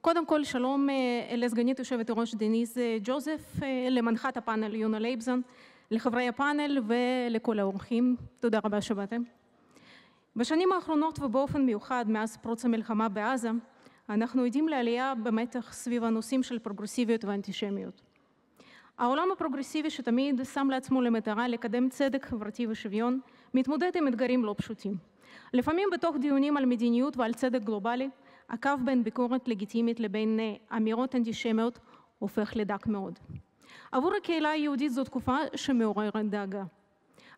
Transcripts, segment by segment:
קודם כל, שלום לסגנית יושבת ראש דניס ג'וזף, למנחת הפאנל יונה לייבזון, לחברי הפאנל ולכל האורחים. תודה רבה שבאתם. בשנים האחרונות ובאופן מיוחד מאז פרוץ המלחמה בעזה, אנחנו עדים לעלייה במתח סביב הנושאים של פרוגרסיביות ואנטישמיות. העולם הפרוגרסיבי שתמיד שם לעצמו למטרה לקדם צדק חברתי ושוויון, מתמודד עם אתגרים לא פשוטים. לפעמים בתוך דיונים על מדיניות ועל צדק גלובלי, הקו בין ביקורת לגיטימית לבין אמירות אנטישמיות הופך לדק מאוד. עבור הקהילה היהודית זו תקופה שמעוררת דאגה.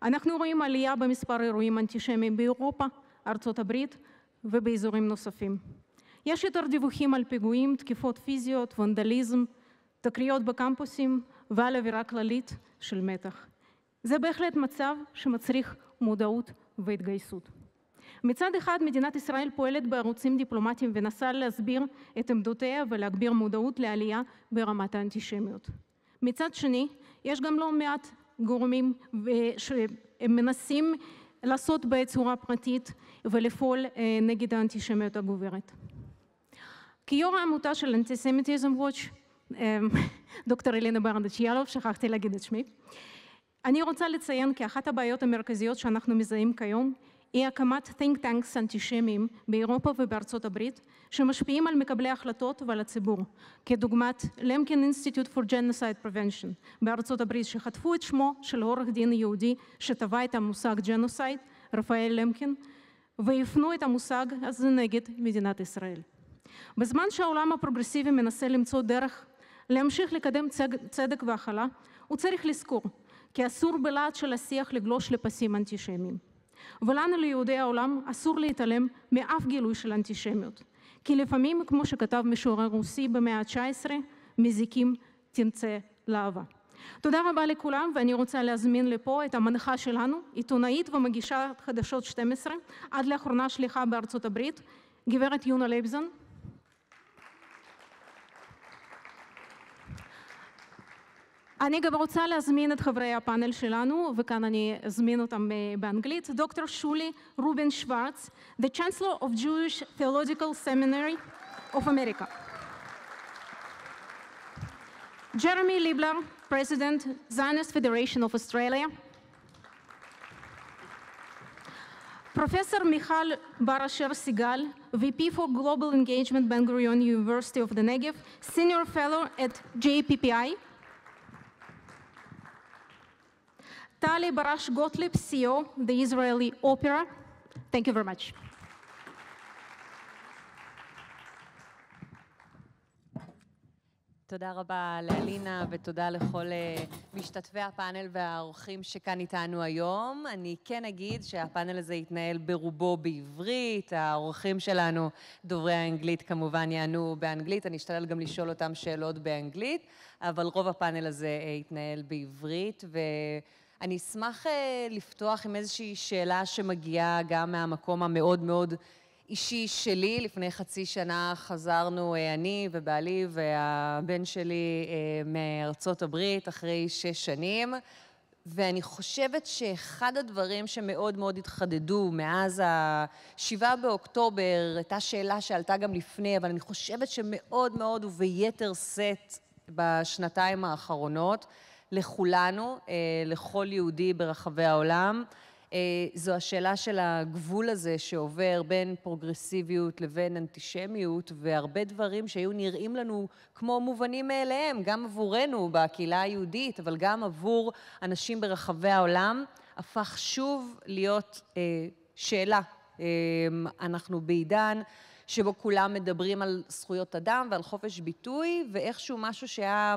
אנחנו רואים עלייה במספר אירועים אנטישמיים באירופה, ארצות הברית ובאזורים נוספים. יש יותר דיווחים על פיגועים, תקיפות פיזיות, ונדליזם, תקריות בקמפוסים ועל אווירה כללית של מתח. זה בהחלט מצב שמצריך מודעות והתגייסות. מצד אחד, מדינת ישראל פועלת בערוצים דיפלומטיים ונסה להסביר את עמדותיה ולהגביר מודעות לעלייה ברמת האנטישמיות. מצד שני, יש גם לא מעט גורמים שמנסים לעשות בצורה פרטית ולפעול נגד האנטישמיות הגוברת. כיו"ר העמותה של Antisemitism Watch, דוקטור אלינה ברדץ'-יאלוב, שכחתי להגיד את שמי, אני רוצה לציין כי אחת הבעיות המרכזיות שאנחנו מזהים כיום היא הקמת think tanks אנטישמיים באירופה ובארצות הברית, שמשפיעים על מקבלי ההחלטות ועל הציבור, כדוגמת למקין Institute for Genocide Prevention בארצות הברית, שחטפו את שמו של עורך דין יהודי שטבע את המושג ג'נוסייד, רפאל למקין, והפנו את המושג הזה נגד מדינת ישראל. בזמן שהעולם הפרוגרסיבי מנסה למצוא דרך להמשיך לקדם צדק והכלה, הוא צריך לזכור כי אסור בלהט של השיח לגלוש לפסים אנטישמיים. ולנו ליהודי העולם אסור להתעלם מאף גילוי של אנטישמיות, כי לפעמים, כמו שכתב משורר רוסי במאה ה-19, מזיקים תמצא להבה. תודה רבה לכולם, ואני רוצה להזמין לפה את המנחה שלנו, עיתונאית ומגישה חדשות 12, עד לאחרונה שליחה בארצות הברית, גברת יונה לייבזון. אני גם רוצה להזמין את חברי הפאנל שלנו, וכאן אני אזמין אותם באנגלית, דוקטור שולי רובין שוורץ, the Chancellor of Jewish Theological Seminary of America. Jeremy Libler, President, Zionist Federation of Australia. Professor Michal Bar-Asher Sigal, VP for Global Engagement, Ben Gurion University of the Negev, Senior Fellow at JPPI. Tali Barash Gottlieb, CEO, the Israeli Opera. Thank you very much. תודה רבה לאלינה ותודה לכל משתתפי הפאנל והאורחים שכאן איתנו היום. אני כן אגיד שהפאנל הזה יתנהל ברובו בעברית, האורחים שלנו דוברי האנגלית כמובן יענו באנגלית, אני אשתדל גם לשאול אותם שאלות באנגלית, אבל רוב הפאנל הזה יתנהל בעברית ואני אשמח לפתוח עם איזושהי שאלה שמגיעה גם מהמקום המאוד מאוד אישי שלי. לפני חצי שנה חזרנו אני ובעלי והבן שלי מארצות הברית אחרי 6 שנים, ואני חושבת שאחד הדברים שמאוד מאוד התחדדו מאז ה7 באוקטובר, הייתה שאלה שעלתה גם לפני, אבל אני חושבת שמאוד מאוד וביתר שאת בשנתיים האחרונות לכולנו, לכל יהודי ברחבי העולם, זו השאלה של הגבול הזה שעובר בין פרוגרסיביות לבין אנטישמיות, והרבה דברים שהיו נראים לנו כמו מובנים מאליהם, גם עבורנו בקהילה היהודית, אבל גם עבור אנשים ברחבי העולם, הפך שוב להיות שאלה. אנחנו בעידן שבו כולם מדברים על זכויות אדם ועל חופש ביטוי, ואיכשהו משהו שהיה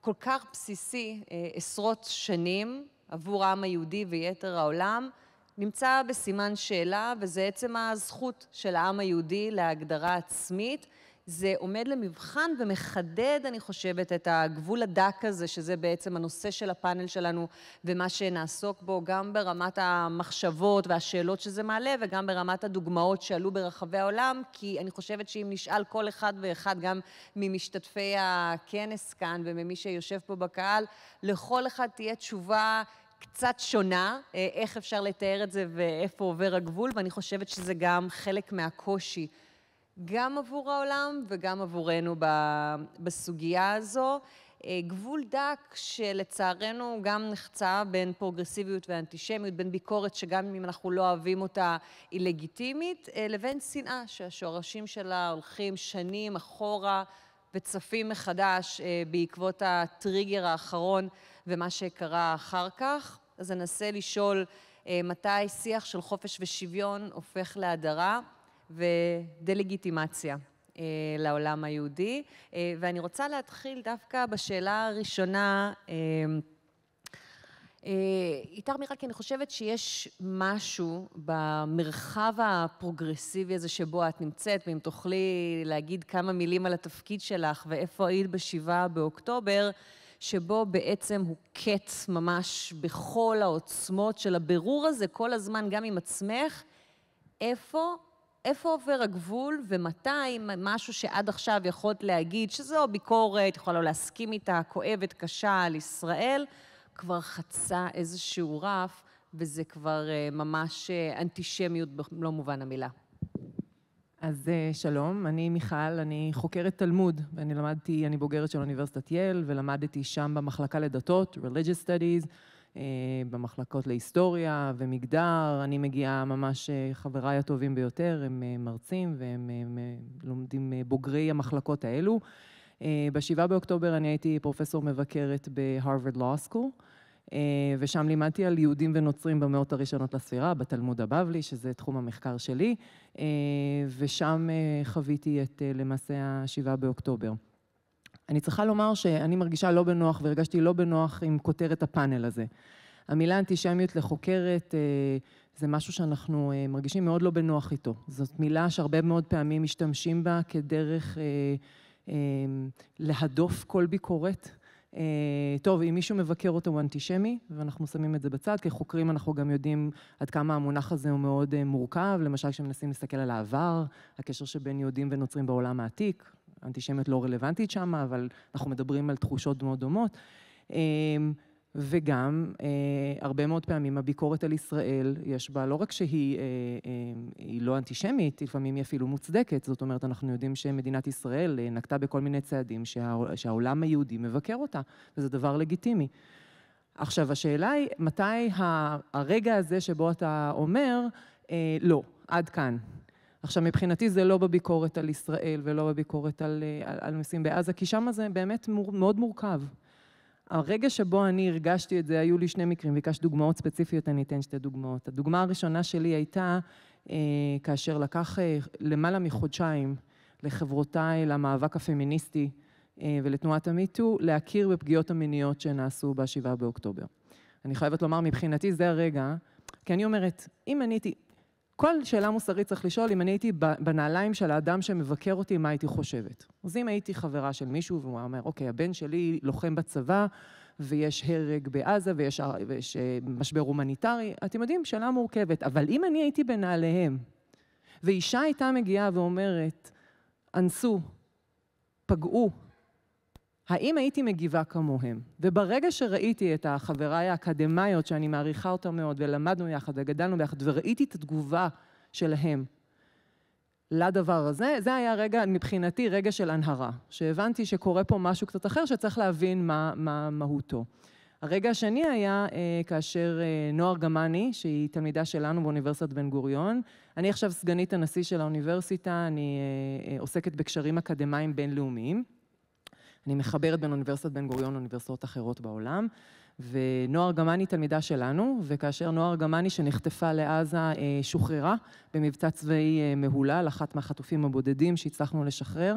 כל כך בסיסי עשרות שנים, עבור העם היהודי ויתר העולם, נמצא בסימן שאלה, וזה עצם הזכות של העם היהודי להגדרה עצמית. זה עומד למבחן ומחדד, אני חושבת, את הגבול הדק הזה, שזה בעצם הנושא של הפאנל שלנו, ומה שנעסוק בו, גם ברמת המחשבות והשאלות שזה מעלה, וגם ברמת הדוגמאות שעלו ברחבי העולם, כי אני חושבת שאם נשאל כל אחד ואחד, גם ממשתתפי הכנס כאן, וממי שיושב פה בקהל, לכל אחד תהיה תשובה קצת שונה, איך אפשר לתאר את זה ואיפה עובר הגבול, ואני חושבת שזה גם חלק מהקושי גם עבור העולם וגם עבורנו בסוגיה הזו. גבול דק שלצערנו גם נחצה בין פרוגרסיביות ואנטישמיות, בין ביקורת שגם אם אנחנו לא אוהבים אותה היא לגיטימית, לבין שנאה שהשורשים שלה הולכים שנים אחורה וצפים מחדש בעקבות הטריגר האחרון ומה שקרה אחר כך. אז אנסה לשאול מתי שיח של חופש ושוויון הופך להדרה ודה-לגיטימציה לעולם היהודי. ואני רוצה להתחיל דווקא בשאלה הראשונה, איתך מיכל, כי אני חושבת שיש משהו במרחב הפרוגרסיבי הזה שבו את נמצאת, ואם תוכלי להגיד כמה מילים על התפקיד שלך ואיפה היית ב7 באוקטובר, שבו בעצם הוא קץ ממש בכל העוצמות של הבירור הזה, כל הזמן גם עם עצמך, איפה עובר הגבול ומתי משהו שעד עכשיו יכולת להגיד שזו ביקורת, יכולה לא להסכים איתה, כואבת, קשה על ישראל, כבר חצה איזשהו רף וזה כבר ממש אנטישמיות במלוא מובן המילה. אז שלום, אני מיכל, אני חוקרת תלמוד, אני בוגרת של אוניברסיטת ייל ולמדתי שם במחלקה לדתות, Religious Studies, במחלקות להיסטוריה ומגדר. אני מגיעה ממש, חבריי הטובים ביותר, הם מרצים והם לומדים בוגרי המחלקות האלו. ב7 באוקטובר אני הייתי פרופסור מבקרת בהרווארד לואו סקול, ושם לימדתי על יהודים ונוצרים במאות הראשונות לספירה, בתלמוד הבבלי, שזה תחום המחקר שלי, ושם חוויתי את למעשה ה7 באוקטובר. אני צריכה לומר שאני מרגישה לא בנוח והרגשתי לא בנוח עם כותרת הפאנל הזה. המילה אנטישמיות לחוקרת זה משהו שאנחנו מרגישים מאוד לא בנוח איתו. זאת מילה שהרבה מאוד פעמים משתמשים בה כדרך להדוף כל ביקורת. טוב, אם מישהו מבקר אותו הוא אנטישמי, ואנחנו שמים את זה בצד, כחוקרים אנחנו גם יודעים עד כמה המונח הזה הוא מאוד מורכב, למשל כשמנסים להסתכל על העבר, הקשר שבין יהודים ונוצרים בעולם העתיק, אנטישמיות לא רלוונטית שם, אבל אנחנו מדברים על תחושות מאוד דומות, וגם הרבה מאוד פעמים הביקורת על ישראל, יש בה לא רק שהיא לא אנטישמית, לפעמים היא אפילו מוצדקת, זאת אומרת אנחנו יודעים שמדינת ישראל נקטה בכל מיני צעדים שהעולם היהודי מבקר אותה, וזה דבר לגיטימי. עכשיו השאלה היא, מתי הרגע הזה שבו אתה אומר, לא, עד כאן. עכשיו מבחינתי זה לא בביקורת על ישראל ולא בביקורת על נושאים בעזה, כי שם זה באמת מאוד מורכב. הרגע שבו אני הרגשתי את זה, היו לי 2 מקרים, ביקש דוגמאות ספציפיות, אני אתן 2 דוגמאות. הדוגמה הראשונה שלי הייתה כאשר לקח למעלה מחודשיים לחברותיי, למאבק הפמיניסטי ולתנועת המיטו, להכיר בפגיעות המיניות שנעשו ב7 באוקטובר. אני חייבת לומר, מבחינתי זה הרגע, כי אני אומרת, אם אני הייתי, כל שאלה מוסרית צריך לשאול, אם אני הייתי בנעליים של האדם שמבקר אותי, מה הייתי חושבת. אז אם הייתי חברה של מישהו, והוא אומר, אוקיי, הבן שלי לוחם בצבא, ויש הרג בעזה, ויש משבר הומניטרי, אתם יודעים, שאלה מורכבת. אבל אם אני הייתי בנעליהם, ואישה הייתה מגיעה ואומרת, אנסו, פגעו, האם הייתי מגיבה כמוהם? וברגע שראיתי את החבריי האקדמיות, שאני מעריכה אותם מאוד, ולמדנו יחד, וגדלנו ביחד, וראיתי את התגובה שלהם לדבר הזה, זה היה רגע, מבחינתי, רגע של הנהרה, שהבנתי שקורה פה משהו קצת אחר, שצריך להבין מה מהותו. הרגע השני היה כאשר נוער גמני, שהיא תלמידה שלנו באוניברסיטת בן גוריון, אני עכשיו סגנית הנשיא של האוניברסיטה, אני עוסקת בקשרים אקדמיים בינלאומיים, אני מחברת בין אוניברסיטת בן גוריון לאוניברסיטאות אחרות בעולם, ונוער גמני תלמידה שלנו, וכאשר נוער גמני שנחטפה לעזה שוחררה במבצע צבאי מהולל, אחת מהחטופים הבודדים שהצלחנו לשחרר,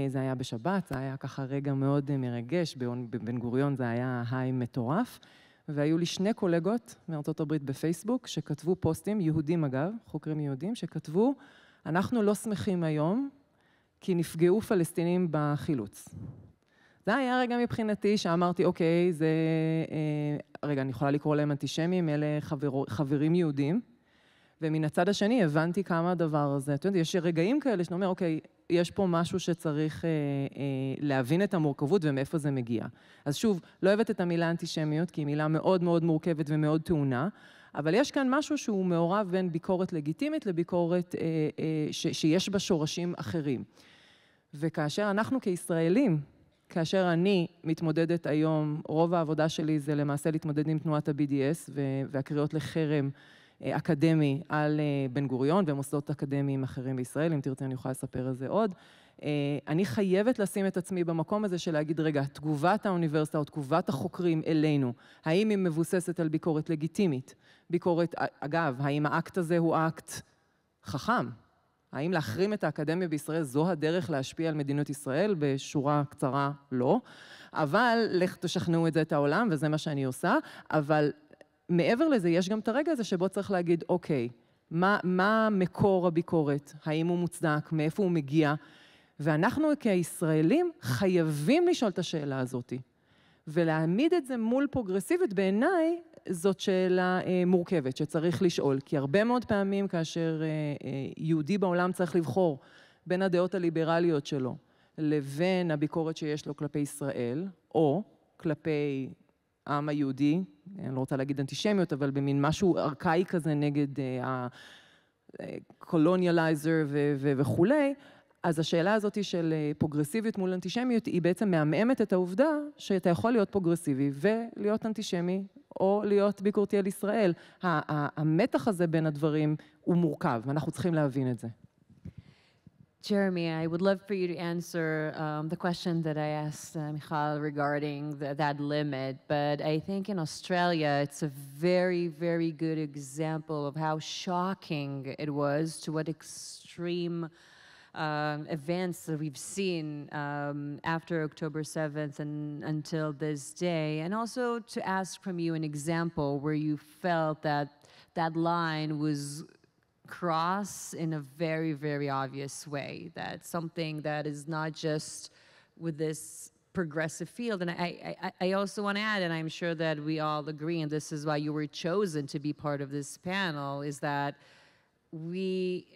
זה היה בשבת, זה היה ככה רגע מאוד מרגש, בבן גוריון זה היה היי מטורף, והיו לי 2 קולגות מארצות הברית בפייסבוק, שכתבו פוסטים, יהודים אגב, חוקרים יהודים, שכתבו, אנחנו לא שמחים היום, כי נפגעו פלסטינים בחילוץ. זה היה רגע מבחינתי שאמרתי, אוקיי, זה, רגע, אני יכולה לקרוא להם אנטישמים, אלה חברים יהודים, ומן הצד השני הבנתי כמה הדבר הזה. אתה יודע, יש רגעים כאלה שאתה אומר, אוקיי, יש פה משהו שצריך להבין את המורכבות ומאיפה זה מגיע. אז שוב, לא אוהבת את המילה אנטישמיות, כי היא מילה מאוד מאוד מורכבת ומאוד טעונה, אבל יש כאן משהו שהוא מעורב בין ביקורת לגיטימית לביקורת שיש בה שורשים אחרים. וכאשר אנחנו כישראלים, כאשר אני מתמודדת היום, רוב העבודה שלי זה למעשה להתמודד עם תנועת ה-BDS והקריאות לחרם אקדמי על בן גוריון ומוסדות אקדמיים אחרים בישראל, אם תרצה אני יכולה לספר על זה עוד. אני חייבת לשים את עצמי במקום הזה של להגיד, רגע, תגובת האוניברסיטה או תגובת החוקרים אלינו, האם היא מבוססת על ביקורת לגיטימית? ביקורת, אגב, האם האקט הזה הוא אקט חכם? האם להחרים את האקדמיה בישראל זו הדרך להשפיע על מדינת ישראל? בשורה קצרה לא. אבל לך תשכנעו את זה את העולם, וזה מה שאני עושה. אבל מעבר לזה, יש גם את הרגע הזה שבו צריך להגיד, אוקיי, מה מקור הביקורת? האם הוא מוצדק? מאיפה הוא מגיע? ואנחנו כישראלים חייבים לשאול את השאלה הזאת. ולהעמיד את זה מול פרוגרסיבית בעיניי, זאת שאלה מורכבת שצריך לשאול, כי הרבה מאוד פעמים כאשר יהודי בעולם צריך לבחור בין הדעות הליברליות שלו לבין הביקורת שיש לו כלפי ישראל, או כלפי העם היהודי, אני לא רוצה להגיד אנטישמיות, אבל במין משהו ארכאי כזה נגד הקולוניאלייזר וכולי, אז השאלה הזאת של פרוגרסיביות מול אנטישמיות היא בעצם מאממת את העובדה שאתה יכול להיות פרוגרסיבי ולהיות אנטישמי או להיות ביקורתי על ישראל. המתח הזה בין הדברים הוא מורכב ואנחנו צריכים להבין את זה. Jeremy, I would love for you to answer the question that I asked Michal regarding that limit, but I think in Australia it's a very, very good example of how shocking it was, to what extreme events that we've seen after October 7th and until this day, and also to ask from you an example where you felt that that line was crossed in a very, very obvious way, that something that is not just with this progressive field. And I also want to add, and I'm sure that we all agree, and this is why you were chosen to be part of this panel, is that we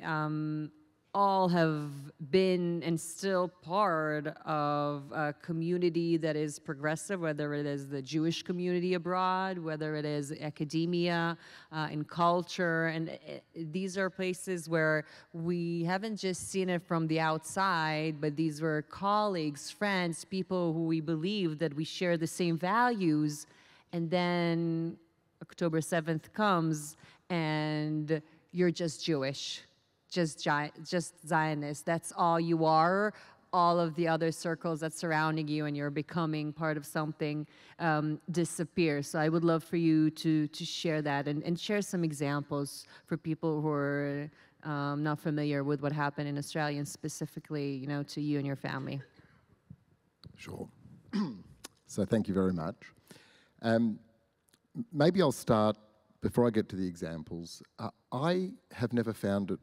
all have been and still part of a community that is progressive, whether it is the Jewish community abroad, whether it is academia, in culture. And these are places where we haven't just seen it from the outside, but these were colleagues, friends, people who we believe that we share the same values. And then October 7th comes and you're just Jewish. Just Zionist. That's all you are. All of the other circles that's surrounding you and you're becoming part of something disappear. So I would love for you to share that and share some examples for people who are not familiar with what happened in Australia, and specifically, you know, to you and your family. Sure. So thank you very much. Maybe I'll start, before I get to the examples, I have never found it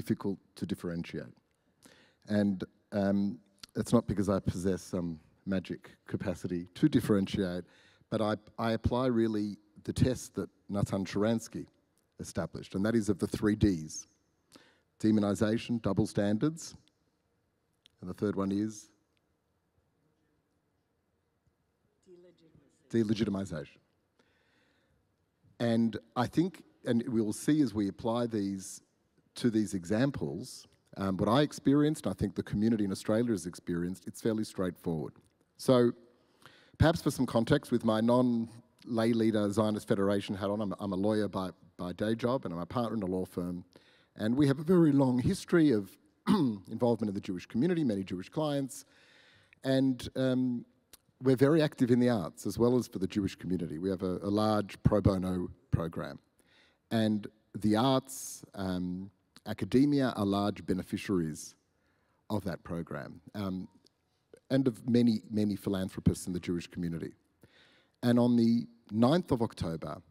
difficult to differentiate. And it's not because I possess some magic capacity to differentiate, but I apply really the test that Natan Sharansky established, and that is of the 3 Ds. Demonization, double standards, and the third one is? Delegitimization. And I think, and we will see as we apply these to these examples, what I experienced, I think the community in Australia has experienced, it's fairly straightforward. So perhaps for some context, with my non-lay leader Zionist Federation hat on, I'm a lawyer by day job and I'm a partner in a law firm. And we have a very long history of involvement in the Jewish community, many Jewish clients. And we're very active in the arts as well as for the Jewish community. We have a large pro bono program. And the arts, academia are large beneficiaries of that program, and of many, many philanthropists in the Jewish community. And on the 9th of October,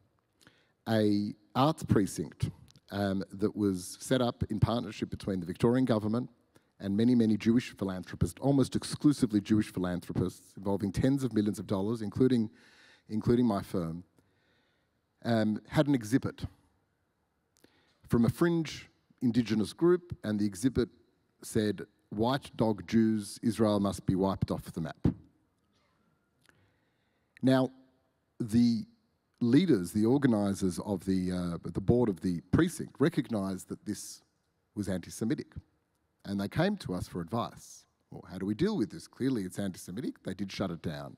an arts precinct that was set up in partnership between the Victorian government and many, many Jewish philanthropists, almost exclusively Jewish philanthropists, involving tens of millions of dollars, including my firm, had an exhibit from a fringe indigenous group, and the exhibit said, "White dog Jews, Israel must be wiped off the map." Now, the leaders, the organisers of the board of the precinct, recognised that this was anti-Semitic, and they came to us for advice. Well, how do we deal with this? Clearly it's anti-Semitic. They did shut it down.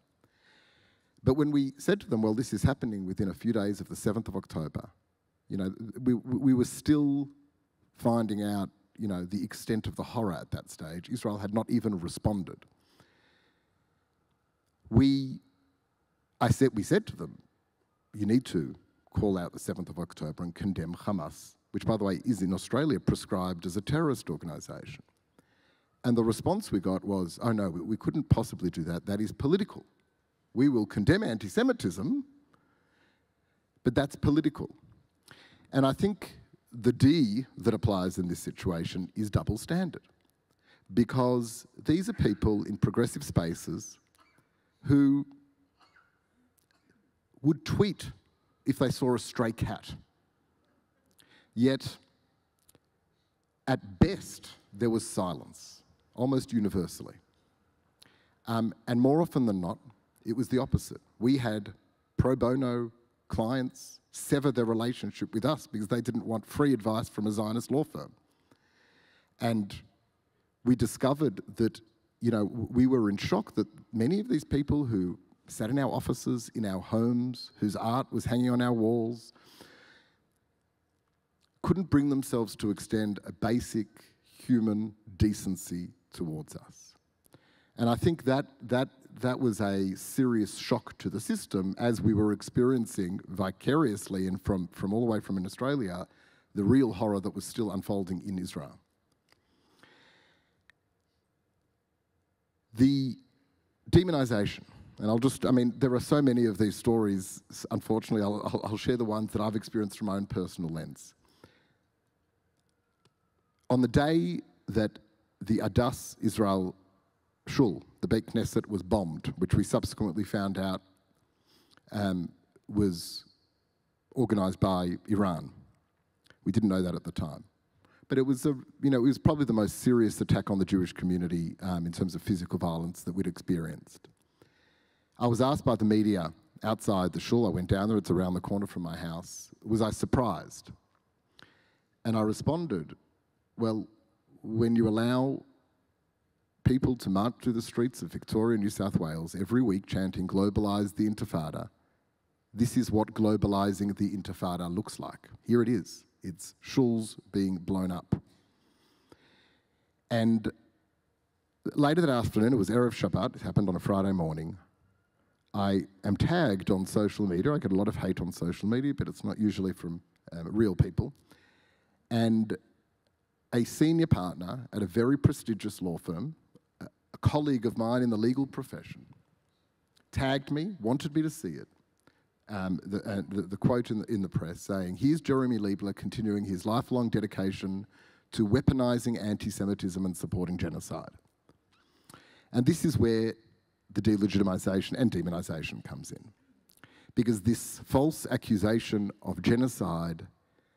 But when we said to them, well, this is happening within a few days of the 7th of October, you know, we were still finding out, you know, the extent of the horror at that stage. Israel had not even responded. We said to them, you need to call out the 7th of October and condemn Hamas, which, by the way, is in Australia prescribed as a terrorist organisation. And the response we got was, oh no, we couldn't possibly do that. That is political. We will condemn anti-Semitism, but that's political. And I think the D that applies in this situation is double standard, because these are people in progressive spaces who would tweet if they saw a stray cat. Yet, at best, there was silence, almost universally. And more often than not, it was the opposite. We had pro bono clients sever their relationship with us because they didn't want free advice from a Zionist law firm. And we discovered that, you know, we were in shock that many of these people who sat in our offices, in our homes, whose art was hanging on our walls, couldn't bring themselves to extend a basic human decency towards us. And I think that was a serious shock to the system, as we were experiencing vicariously and from all the way from in Australia, the real horror that was still unfolding in Israel. The demonisation, and there are so many of these stories, unfortunately, I'll share the ones that I've experienced from my own personal lens. On the day that the Adass Israel Shul, the Beit Knesset, was bombed, which we subsequently found out was organised by Iran. We didn't know that at the time. But it was, it was probably the most serious attack on the Jewish community in terms of physical violence that we'd experienced. I was asked by the media outside the shul, I went down there, it's around the corner from my house, was I surprised? And I responded, well, when you allow people to march through the streets of Victoria, New South Wales every week chanting "Globalise the Intifada," this is what globalising the Intifada looks like. Here it is. It's shuls being blown up. And later that afternoon, it was Erev Shabbat, it happened on a Friday morning. I am tagged on social media. I get a lot of hate on social media, but it's not usually from real people. And a senior partner at a very prestigious law firm, a colleague of mine in the legal profession, tagged me, wanted me to see it. The quote in the press saying, here's Jeremy Liebler continuing his lifelong dedication to weaponising anti-Semitism and supporting genocide. And this is where the delegitimisation and demonisation comes in. Because this false accusation of genocide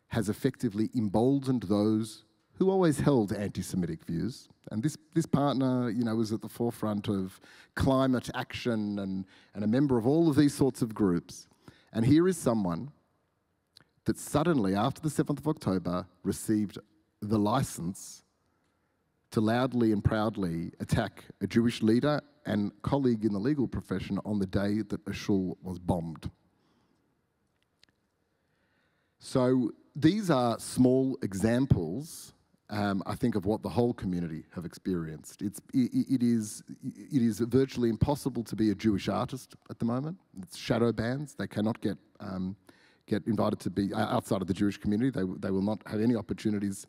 has effectively emboldened those who always held anti-Semitic views. And this partner, was at the forefront of climate action and a member of all of these sorts of groups. And here is someone that suddenly, after the 7th of October, received the license to loudly and proudly attack a Jewish leader and colleague in the legal profession on the day that a shul was bombed. So these are small examples, I think, of what the whole community have experienced. It is virtually impossible to be a Jewish artist at the moment. It's shadow bans. They cannot get invited to be outside of the Jewish community. They will not have any opportunities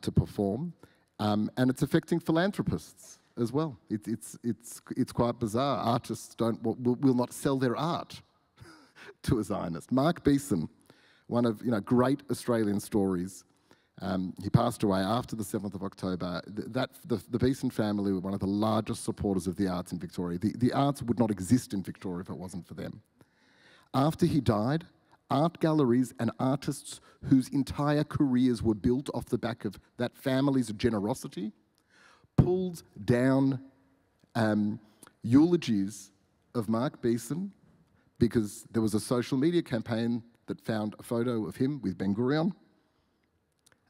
to perform. And it's affecting philanthropists as well. It's quite bizarre. Artists will not sell their art to a Zionist. Mark Beeson, one of great Australian stories. He passed away after the 7th of October. The Beeson family were one of the largest supporters of the arts in Victoria. The arts would not exist in Victoria if it wasn't for them. After he died, art galleries and artists whose entire careers were built off the back of that family's generosity pulled down eulogies of Mark Beeson because there was a social media campaign that found a photo of him with Ben Gurion,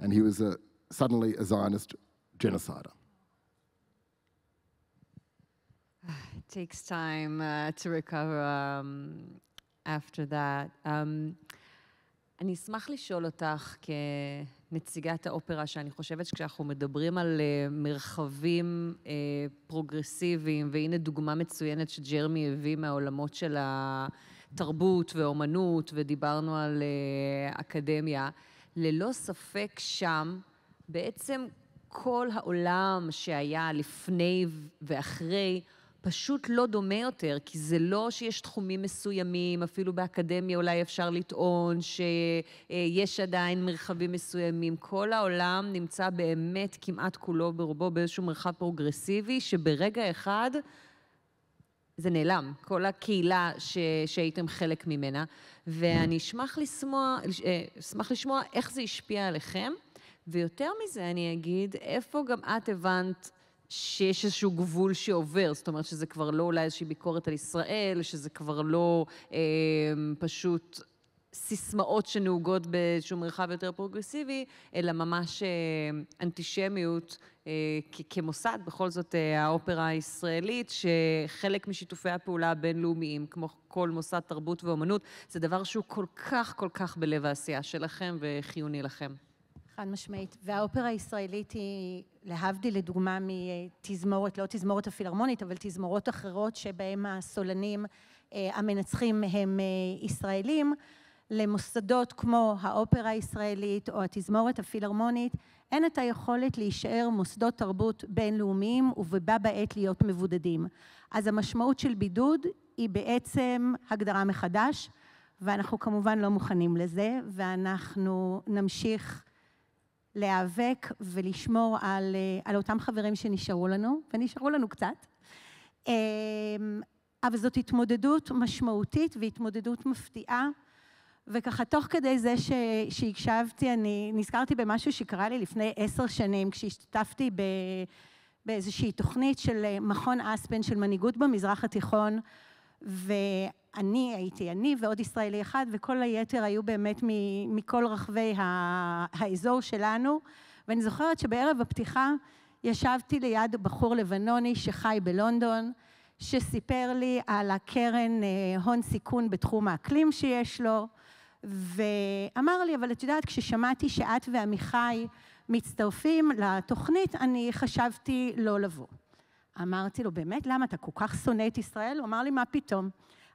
and he was suddenly a Zionist genocider. It takes time to recover after that. אני אשמח לשאול אותך כנציגת האופרה, שאני חושבת שכשאנחנו מדברים על מרחבים פרוגרסיביים, והנה דוגמה מצוינת שג'רמי הביא מהעולמות של התרבות ואומנות, ודיברנו על אקדמיה, ללא ספק שם בעצם כל העולם שהיה לפני ואחרי, פשוט לא דומה יותר, כי זה לא שיש תחומים מסוימים, אפילו באקדמיה אולי אפשר לטעון שיש עדיין מרחבים מסוימים. כל העולם נמצא באמת כמעט כולו ברובו באיזשהו מרחב פרוגרסיבי, שברגע אחד זה נעלם, כל הקהילה שהייתם חלק ממנה, ואני אשמח לשמוע איך זה השפיע עליכם, ויותר מזה אני אגיד, איפה גם את הבנת שיש איזשהו גבול שעובר, זאת אומרת שזה כבר לא אולי איזושהי ביקורת על ישראל, שזה כבר לא פשוט סיסמאות שנהוגות באיזשהו מרחב יותר פרוגרסיבי, אלא ממש אנטישמיות כמוסד, בכל זאת האופרה הישראלית, שחלק משיתופי הפעולה הבינלאומיים, כמו כל מוסד תרבות ואומנות, זה דבר שהוא כל כך בלב העשייה שלכם וחיוני לכם. חד משמעית. והאופרה הישראלית היא, להבדיל לדוגמה מתזמורת, לא תזמורת הפילהרמונית, אבל תזמורות אחרות שבהם הסולנים המנצחים הם ישראלים, למוסדות כמו האופרה הישראלית או התזמורת הפילהרמונית, אין את היכולת להישאר מוסדות תרבות בינלאומיים ובבה בעת להיות מבודדים. אז המשמעות של בידוד היא בעצם הגדרה מחדש, ואנחנו כמובן לא מוכנים לזה, ואנחנו נמשיך להיאבק ולשמור על אותם חברים שנשארו לנו, ונשארו לנו קצת. אבל זאת התמודדות משמעותית והתמודדות מפתיעה, וככה תוך כדי זה שהקשבתי, אני נזכרתי במשהו שקרה לי לפני 10 שנים, כשהשתתפתי באיזושהי תוכנית של מכון אספן של מנהיגות במזרח התיכון, אני ועוד ישראלי אחד, וכל היתר היו באמת מכל רחבי האזור שלנו, ואני זוכרת שבערב הפתיחה ישבתי ליד בחור לבנוני שחי בלונדון, שסיפר לי על הקרן הון סיכון בתחום האקלים שיש לו, ואמר לי, אבל את יודעת, כששמעתי שאת ועמיחי מצטרפים לתוכנית, אני חשבתי לא לבוא. אמרתי לו, באמת, למה אתה כל כך שונא את ישראל? הוא אמר לי, מה פתאום?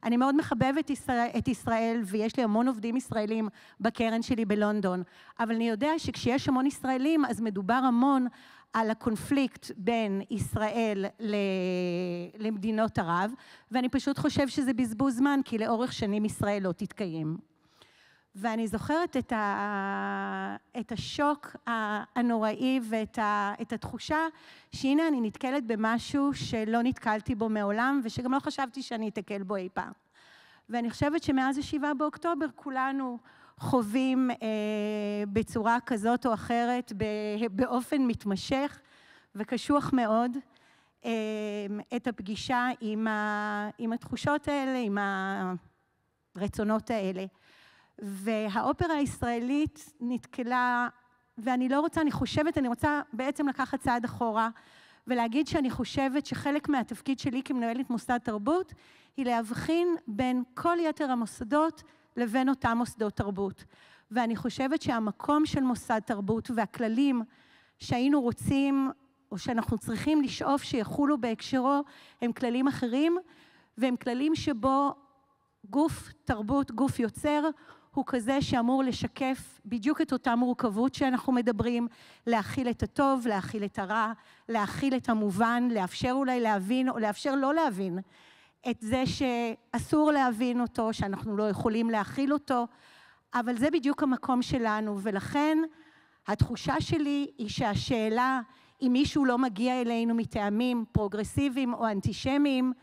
אני מאוד מחבבת את ישראל, ויש לי המון עובדים ישראלים בקרן שלי בלונדון, אבל אני יודע שכשיש המון ישראלים, אז מדובר המון על הקונפליקט בין ישראל למדינות ערב, ואני פשוט חושב שזה בזבוז זמן, כי לאורך שנים ישראל לא תתקיים. ואני זוכרת את השוק הנוראי ואת התחושה שהנה אני נתקלת במשהו שלא נתקלתי בו מעולם, ושגם לא חשבתי שאני אתקל בו אי פעם. ואני חושבת שמאז 7 באוקטובר כולנו חווים בצורה כזאת או אחרת, באופן מתמשך וקשוח מאוד, את הפגישה עם התחושות האלה, עם הרצונות האלה. והאופרה הישראלית נתקלה, ואני לא רוצה, אני רוצה בעצם לקחת צעד אחורה, ולהגיד שאני חושבת שחלק מהתפקיד שלי כמנהלת מוסד תרבות, היא להבחין בין כל יתר המוסדות לבין אותם מוסדות תרבות. ואני חושבת שהמקום של מוסד תרבות והכללים שהיינו רוצים, או שאנחנו צריכים לשאוף שיחולו בהקשרו, הם כללים אחרים, והם כללים שבו גוף תרבות, גוף יוצר, הוא כזה שאמור לשקף בדיוק את אותה מורכבות שאנחנו מדברים, להכיל את הטוב, להכיל את הרע, להכיל את המובן, לאפשר אולי להבין או לאפשר לא להבין את זה שאסור להבין אותו, שאנחנו לא יכולים להכיל אותו, אבל זה בדיוק המקום שלנו, ולכן התחושה שלי היא שהשאלה אם מישהו לא מגיע אלינו מטעמים פרוגרסיביים או אנטישמיים,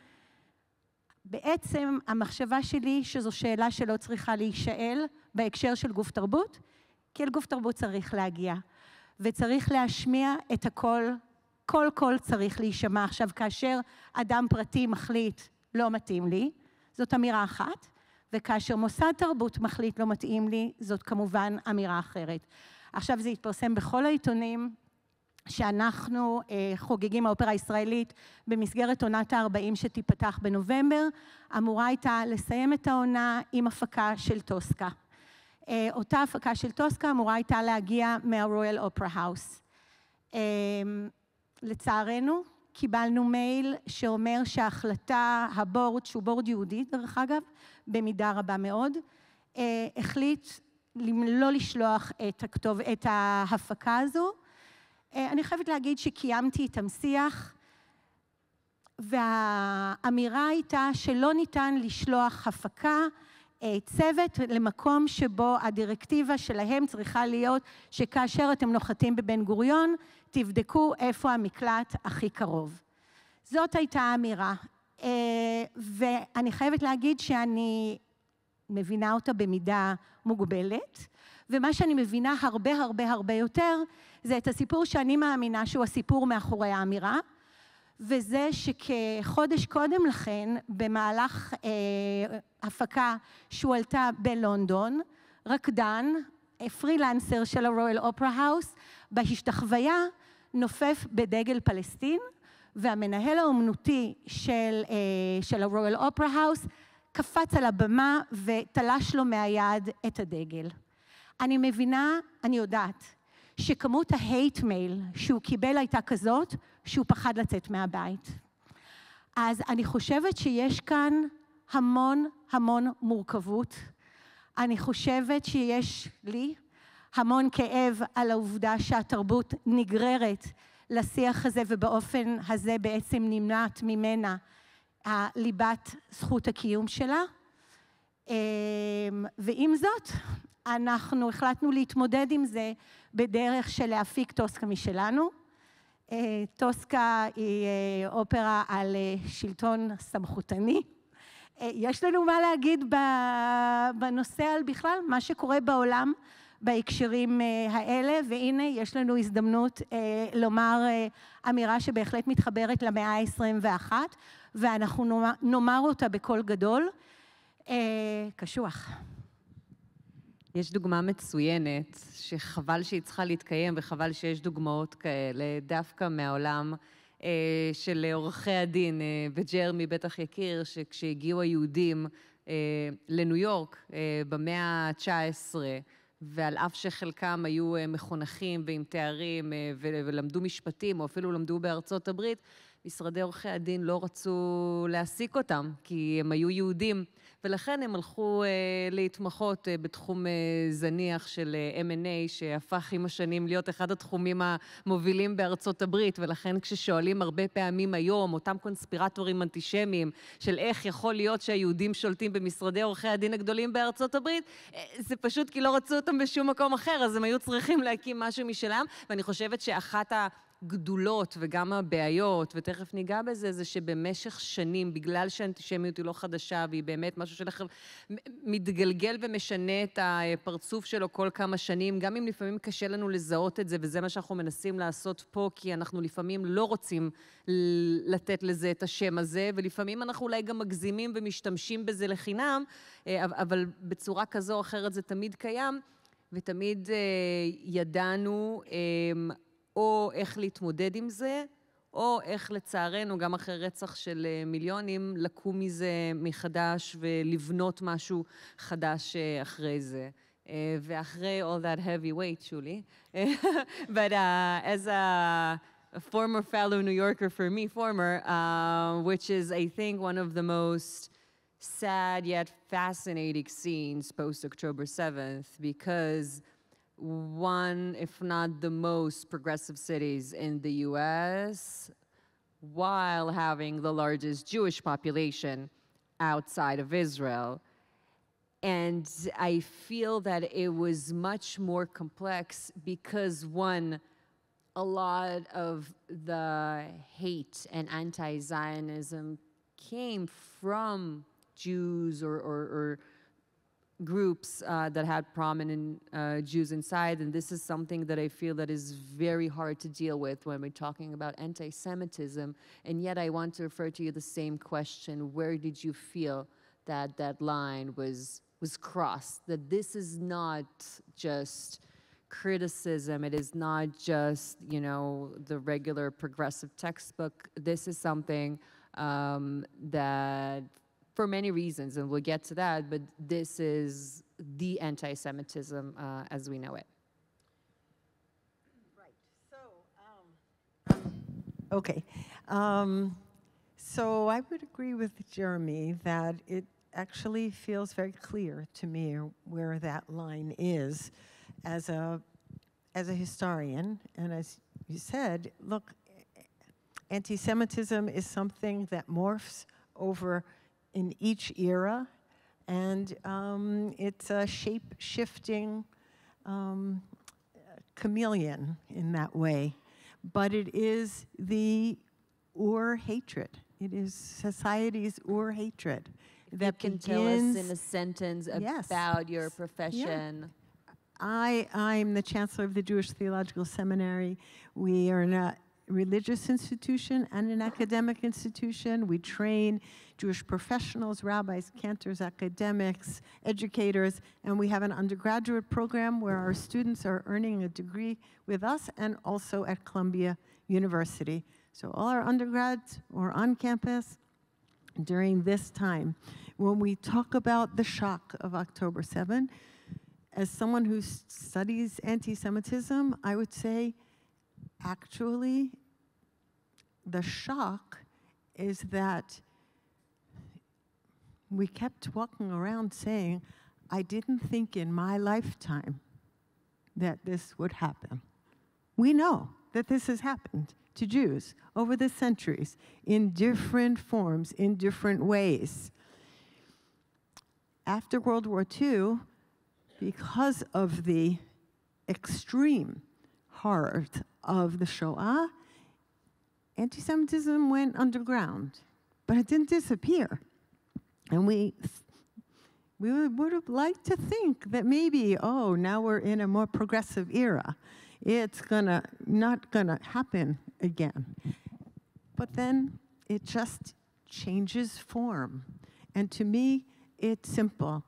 בעצם המחשבה שלי שזו שאלה שלא צריכה להישאל בהקשר של גוף תרבות, כי אל גוף תרבות צריך להגיע, וצריך להשמיע את הקול, כל קול צריך להישמע. עכשיו, כאשר אדם פרטי מחליט לא מתאים לי, זאת אמירה אחת, וכאשר מוסד תרבות מחליט לא מתאים לי, זאת כמובן אמירה אחרת. עכשיו זה התפרסם בכל העיתונים, שאנחנו חוגגים האופרה הישראלית במסגרת עונת ה-40 שתיפתח בנובמבר, אמורה הייתה לסיים את העונה עם הפקה של טוסקה. אותה הפקה של טוסקה אמורה הייתה להגיע מהרויאל אופרה האוס. לצערנו, קיבלנו מייל שאומר שההחלטה, הבורד, שהוא בורד יהודי דרך אגב, במידה רבה מאוד, החליט לא לשלוח את ההפקה הזו. אני חייבת להגיד שקיימתי איתם שיח, והאמירה הייתה שלא ניתן לשלוח הפקה, צוות למקום שבו הדירקטיבה שלהם צריכה להיות שכאשר אתם נוחתים בבן גוריון, תבדקו איפה המקלט הכי קרוב. זאת הייתה האמירה, ואני חייבת להגיד שאני מבינה אותה במידה מוגבלת, ומה שאני מבינה הרבה יותר, זה את הסיפור שאני מאמינה שהוא הסיפור מאחורי האמירה, וזה שכחודש קודם לכן, במהלך הפקה שהועלתה בלונדון, רקדן, פרילנסר של הרויאל אופרה האוס, בהשתחוויה נופף בדגל פלסטין, והמנהל האומנותי של הרויאל אופרה האוס קפץ על הבמה ותלש לו מהיד את הדגל. אני מבינה, אני יודעת, שכמות ההייט מייל שהוא קיבל הייתה כזאת, שהוא פחד לצאת מהבית. אז אני חושבת שיש כאן המון מורכבות. אני חושבת שיש לי המון כאב על העובדה שהתרבות נגררת לשיח הזה, ובאופן הזה בעצם נמנעת ממנה ליבת זכות הקיום שלה. ועם זאת, אנחנו החלטנו להתמודד עם זה בדרך של להפיק טוסקה משלנו. טוסקה היא אופרה על שלטון סמכותני. יש לנו מה להגיד בנושא על בכלל, מה שקורה בעולם בהקשרים האלה, והנה יש לנו הזדמנות לומר אמירה שבהחלט מתחברת למאה ה-21, ואנחנו נאמר אותה בקול גדול. קשוח. יש דוגמה מצוינת, שחבל שהיא צריכה להתקיים, וחבל שיש דוגמאות כאלה, דווקא מהעולם של עורכי הדין, וג'רמי בטח יכיר, שכשהגיעו היהודים לניו יורק במאה ה-19, ועל אף שחלקם היו מחונכים ועם תארים ולמדו משפטים, או אפילו למדו בארצות הברית, משרדי עורכי הדין לא רצו להעסיק אותם, כי הם היו יהודים, ולכן הם הלכו להתמחות בתחום זניח של M&A, שהפך עם השנים להיות אחד התחומים המובילים בארצות הברית, ולכן כששואלים הרבה פעמים היום, אותם קונספירטורים אנטישמיים, של איך יכול להיות שהיהודים שולטים במשרדי עורכי הדין הגדולים בארצות הברית, זה פשוט כי לא רצו אותם בשום מקום אחר, אז הם היו צריכים להקים משהו משלם, ואני חושבת שאחת גדולות וגם הבעיות, ותכף ניגע בזה, זה שבמשך שנים, בגלל שהאנטישמיות היא לא חדשה, והיא באמת משהו שלכם מתגלגל ומשנה את הפרצוף שלו כל כמה שנים, גם אם לפעמים קשה לנו לזהות את זה, וזה מה שאנחנו מנסים לעשות פה, כי אנחנו לפעמים לא רוצים לתת לזה את השם הזה, ולפעמים אנחנו אולי גם מגזימים ומשתמשים בזה לחינם, אבל בצורה כזו או אחרת זה תמיד קיים, ותמיד ידענו או איך להתמודד עם זה, או איך לצערנו, גם אחרי רצח של מיליונים, לקום מזה מחדש ולבנות משהו חדש אחרי זה. ואחרי all that heavy weight, שולי. But as a former fellow New Yorker, for me, which is, I think, one of the most sad yet fascinating scenes post-October 7th, because one, if not the most progressive cities in the US, while having the largest Jewish population outside of Israel. And I feel that it was much more complex because, one, a lot of the hate and anti-Zionism came from Jews or groups that had prominent Jews inside, and this is something that I feel that is very hard to deal with when we're talking about anti-Semitism, and yet I want to refer to you the same question: where did you feel that line was crossed, that this is not just criticism, it is not just, you know, the regular progressive textbook. This is something that, for many reasons, and we'll get to that, but this is the anti-Semitism as we know it. Right. So, okay. So I would agree with Jeremy that it actually feels very clear to me where that line is as a historian. And as you said, look, anti-Semitism is something that morphs over in each era, and it's a shape-shifting chameleon in that way. But it is the hatred. It is society's hatred. That you can tell us in a sentence about your profession. Yeah. I'm the chancellor of the Jewish Theological Seminary. We are a religious institution and an academic institution. We train Jewish professionals, rabbis, cantors, academics, educators, and we have an undergraduate program where our students are earning a degree with us and also at Columbia University. So all our undergrads are on campus during this time. When we talk about the shock of October 7, as someone who studies anti-Semitism, I would say, actually, the shock is that we kept walking around saying, I didn't think in my lifetime that this would happen. We know that this has happened to Jews over the centuries in different forms, in different ways. After World War II, because of the extreme horror of the Shoah, anti-Semitism went underground, but it didn't disappear. And we would have liked to think that maybe, oh, now we're in a more progressive era. It's not gonna happen again. But then it just changes form. And to me, it's simple.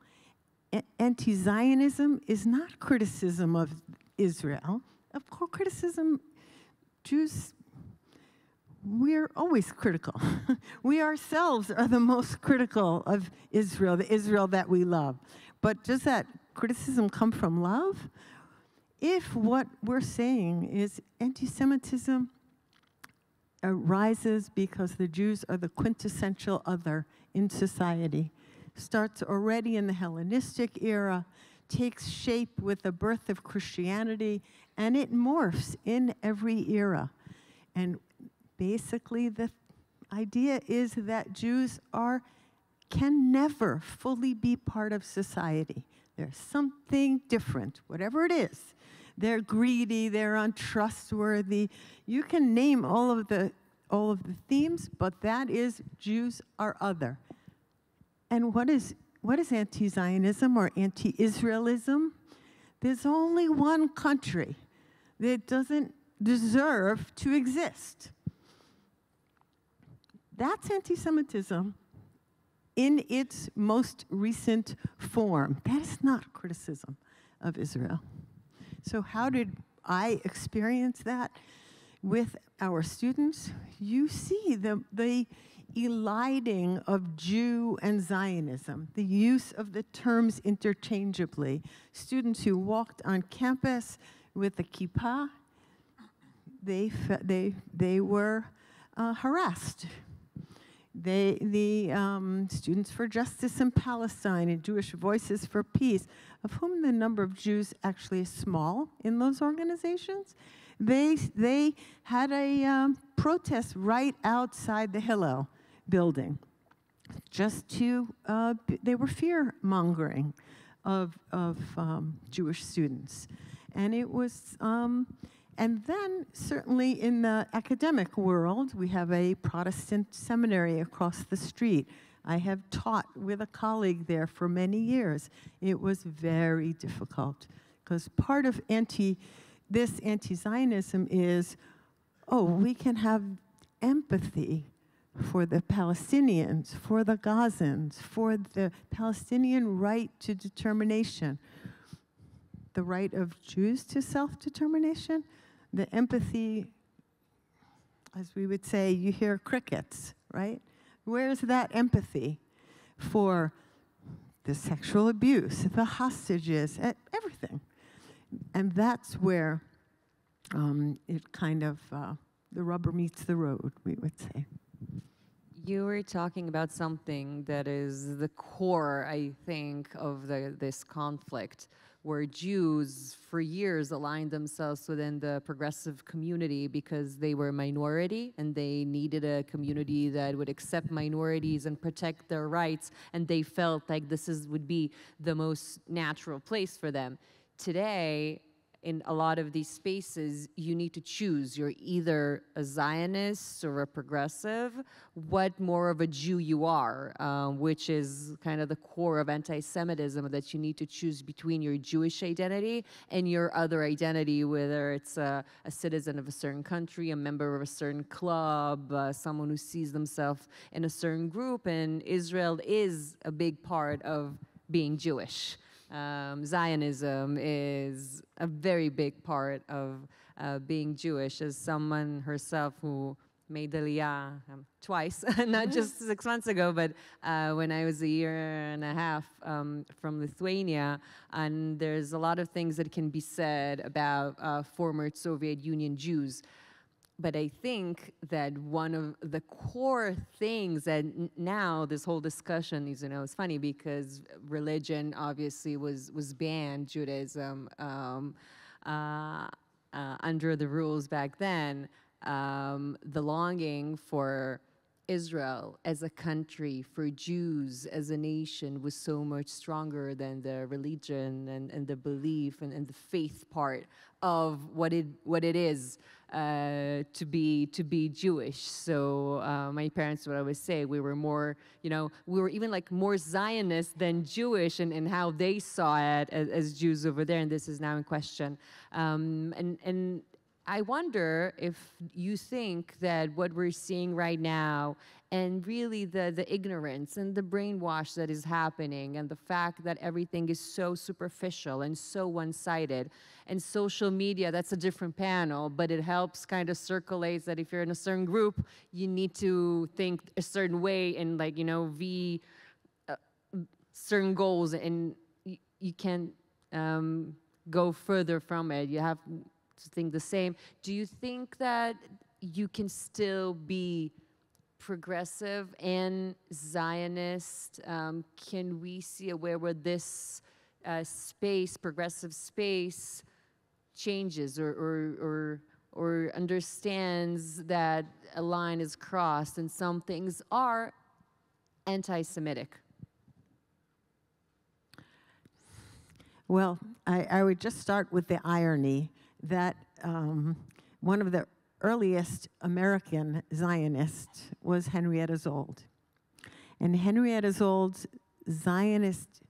Anti-Zionism is not criticism of Israel. Of course, criticism, Jews, we're always critical. We ourselves are the most critical of Israel, the Israel that we love. But does that criticism come from love? If what we're saying is anti-Semitism arises because the Jews are the quintessential other in society, starts already in the Hellenistic era, takes shape with the birth of Christianity, and it morphs in every era. And basically, the idea is that Jews can never fully be part of society. There's something different, whatever it is. They're greedy, they're untrustworthy. You can name all of the themes, but that is Jews are other. And what is anti-Zionism or anti-Israelism? There's only one country that doesn't deserve to exist. That's anti-Semitism in its most recent form. That is not criticism of Israel. So how did I experience that with our students? You see the eliding of Jew and Zionism, the use of the terms interchangeably. Students who walked on campus with a kippah, they were harassed. The Students for Justice in Palestine and Jewish Voices for Peace, of whom the number of Jews actually is small in those organizations, they had a protest right outside the Hillel building, just to, they were fear-mongering of Jewish students. And it was, and then certainly in the academic world, we have a Protestant seminary across the street. I have taught with a colleague there for many years. It was very difficult because part of this anti-Zionism is, oh, we can have empathy for the Palestinians, for the Gazans, for the Palestinian right to determination, the right of Jews to self-determination, the empathy, as we would say, you hear crickets, right? Where's that empathy for the sexual abuse, the hostages, everything? And that's where it kind of, the rubber meets the road, we would say. You were talking about something that is the core, I think, of this conflict, where Jews for years aligned themselves within the progressive community because they were a minority and they needed a community that would accept minorities and protect their rights, and they felt like would be the most natural place for them. Today, in a lot of these spaces, you need to choose. You're either a Zionist or a progressive, what more of a Jew you are, which is kind of the core of anti-Semitism, that you need to choose between your Jewish identity and your other identity, whether it's a citizen of a certain country, a member of a certain club, someone who sees themselves in a certain group, and Israel is a big part of being Jewish. Zionism is a very big part of being Jewish. As someone herself who made Aliyah twice, not just 6 months ago, but when I was a year and a half from Lithuania, and there's a lot of things that can be said about former Soviet Union Jews. But I think that one of the core things that now this whole discussion is, it's funny because religion obviously was banned, Judaism, under the rules back then. The longing for Israel as a country, for Jews as a nation, was so much stronger than the religion and the belief and the faith part of what it is to be Jewish. So my parents would always say we were more, we were even like more Zionist than Jewish in how they saw it as Jews over there, and this is now in question. And I wonder if you think that what we're seeing right now, and really the ignorance and the brainwash that is happening, and the fact that everything is so superficial and so one-sided, and social media, that's a different panel, but it helps kind of circulate that if you're in a certain group, you need to think a certain way and certain goals, and you can't go further from it. You have to think the same. Do you think that you can still be progressive and Zionist? Can we see a way where this progressive space, changes or understands that a line is crossed and some things are anti-Semitic? Well, I would just start with the irony that one of the earliest American Zionists was Henrietta Szold. And Henrietta Zold's Zionist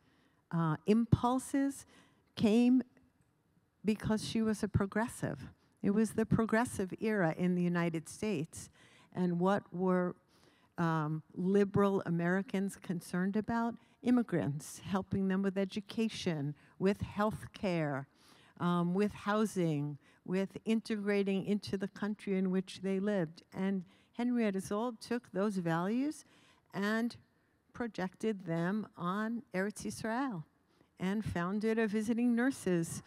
impulses came because she was a progressive. It was the progressive era in the United States. And what were liberal Americans concerned about? Immigrants, helping them with education, with health care, with housing, with integrating into the country in which they lived. And Henrietta Szold took those values and projected them on Eretz Yisrael and founded a visiting nurses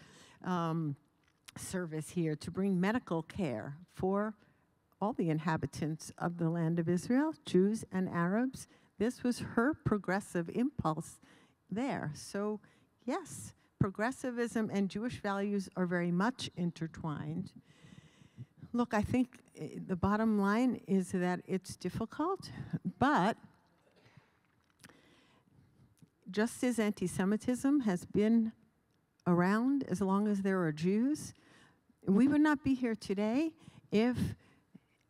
service here to bring medical care for all the inhabitants of the land of Israel, Jews and Arabs. This was her progressive impulse there. So yes, progressivism and Jewish values are very much intertwined. Look, I think the bottom line is that it's difficult, but just as anti-Semitism has been around as long as there are Jews, we would not be here today if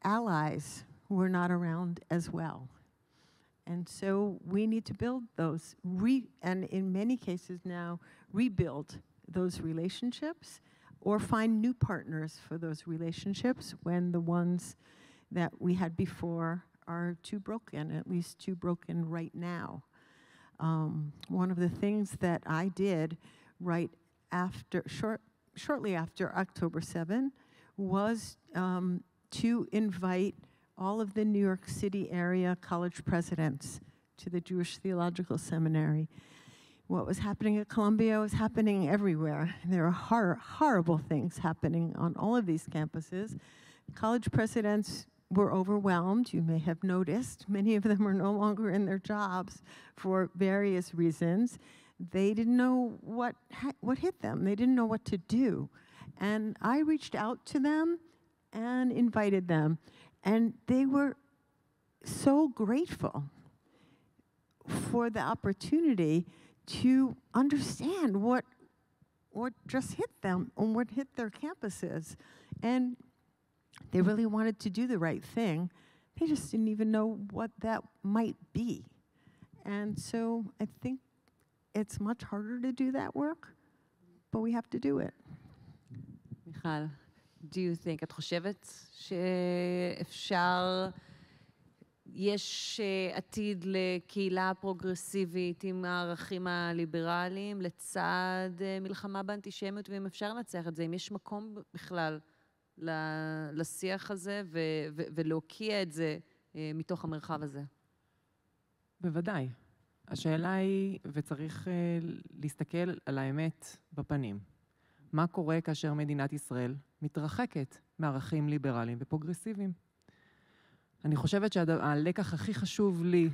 allies were not around as well. And so we need to build those, and in many cases now, rebuild those relationships or find new partners for those relationships when the ones that we had before are too broken, at least too broken right now. One of the things that I did right after, shortly after October 7 was to invite all of the New York City area college presidents to the Jewish Theological Seminary. What was happening at Columbia was happening everywhere. There are horrible things happening on all of these campuses. College presidents were overwhelmed, you may have noticed. Many of them are no longer in their jobs for various reasons. They didn't know what hit them. They didn't know what to do. And I reached out to them and invited them. And they were so grateful for the opportunity to understand what just hit them and what hit their campuses. And they really wanted to do the right thing. They just didn't even know what that might be. And so I think it's much harder to do that work, but we have to do it. מיכל, do you think, את חושבת שאפשר, יש עתיד לקהילה פרוגרסיבית עם הערכים הליברליים לצד מלחמה באנטישמיות, ואם אפשר לנצח את זה, אם יש מקום בכלל לשיח הזה ולהוקיע את זה מתוך המרחב הזה? בוודאי. השאלה היא, וצריך להסתכל על האמת בפנים. מה קורה כאשר מדינת ישראל מתרחקת מערכים ליברליים ופרוגרסיביים? אני חושבת שהלקח הכי חשוב לי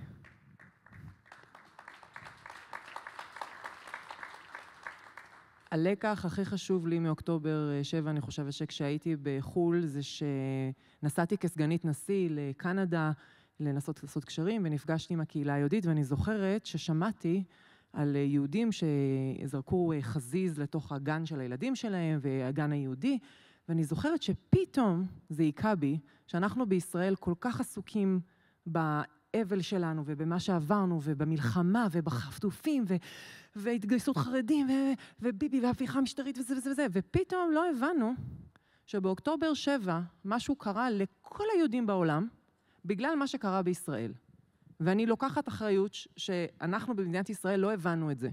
הלקח הכי חשוב לי מאוקטובר 7, אני חושבת שכשהייתי בחול, זה שנסעתי כסגנית נשיא לקנדה, לנסות לעשות קשרים, ונפגשתי עם הקהילה היהודית, ואני זוכרת ששמעתי על יהודים שזרקו חזיז לתוך הגן של הילדים שלהם, והגן היהודי, ואני זוכרת שפתאום זה היכה בי, שאנחנו בישראל כל כך עסוקים באבל שלנו, ובמה שעברנו, ובמלחמה, ובחטופים, והתגייסות חרדים, וביבי, והפיכה משטרית, וזה. ופתאום לא הבנו שבאוקטובר 7 משהו קרה לכל היהודים בעולם, בגלל מה שקרה בישראל. ואני לוקחת אחריות שאנחנו במדינת ישראל לא הבנו את זה.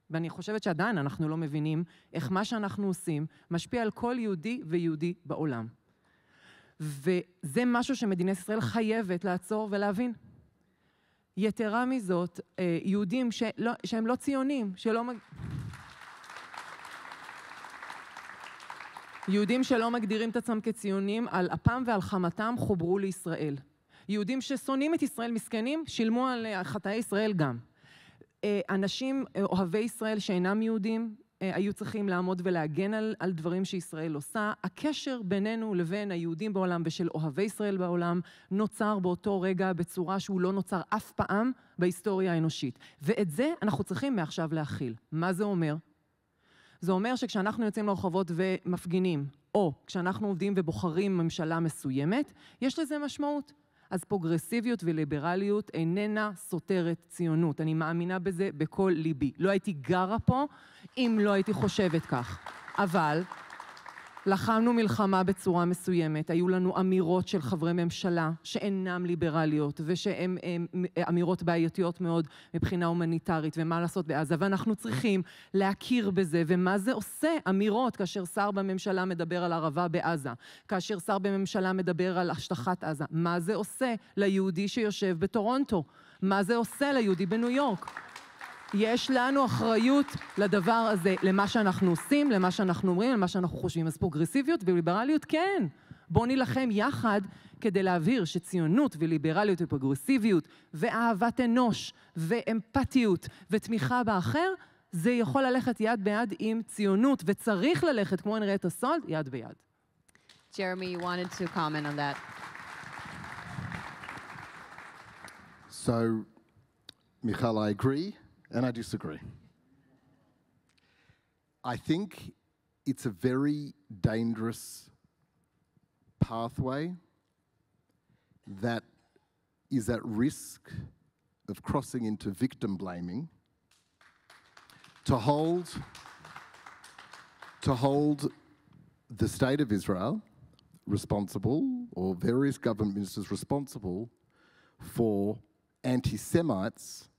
ואני חושבת שעדיין אנחנו לא מבינים איך מה שאנחנו עושים משפיע על כל יהודי ויהודי בעולם. וזה משהו שמדינת ישראל חייבת לעצור ולהבין. יתרה מזאת, יהודים שהם לא ציונים, יהודים שלא מגדירים את עצמם כציונים, על אפם ועל חמתם חוברו לישראל. יהודים ששונאים את ישראל מסכנים, שילמו על חטאי ישראל גם. אנשים אוהבי ישראל שאינם יהודים, היו צריכים לעמוד ולהגן על דברים שישראל עושה. הקשר בינינו לבין היהודים בעולם ושל אוהבי ישראל בעולם נוצר באותו רגע בצורה שהוא לא נוצר אף פעם בהיסטוריה האנושית. ואת זה אנחנו צריכים מעכשיו להכיל. מה זה אומר? זה אומר שכשאנחנו יוצאים לרחובות ומפגינים, או כשאנחנו עובדים ובוחרים ממשלה מסוימת, יש לזה משמעות. אז פרוגרסיביות וליברליות איננה סותרת ציונות. אני מאמינה בזה בכל ליבי. לא הייתי גרה פה אם לא הייתי חושבת כך. אבל לחמנו מלחמה בצורה מסוימת. היו לנו אמירות של חברי ממשלה שאינם ליברליות, ושהן אמירות בעייתיות מאוד מבחינה הומניטרית, ומה לעשות בעזה. ואנחנו צריכים להכיר בזה, ומה זה עושה אמירות כאשר שר בממשלה מדבר על ערבה בעזה, כאשר שר בממשלה מדבר על השטחת עזה. מה זה עושה ליהודי שיושב בטורונטו? מה זה עושה ליהודי בניו יורק? יש לנו אחריות לדבר הזה, למה שאנחנו עושים, למה שאנחנו אומרים, למה שאנחנו חושבים. אז פרוגרסיביות וליברליות, כן. בואו נילחם יחד כדי להבהיר שציונות וליברליות ופרוגרסיביות ואהבת אנוש ואמפתיות ותמיכה באחר, זה יכול ללכת יד ביד עם ציונות, וצריך ללכת, כמו הנראית הסולד, יד ביד. Jeremy, you wanted to comment on that. So, Michal, I agree. And I disagree. I think it's a very dangerous pathway that is at risk of crossing into victim blaming to hold the state of Israel responsible, or various government ministers responsible, for anti-Semites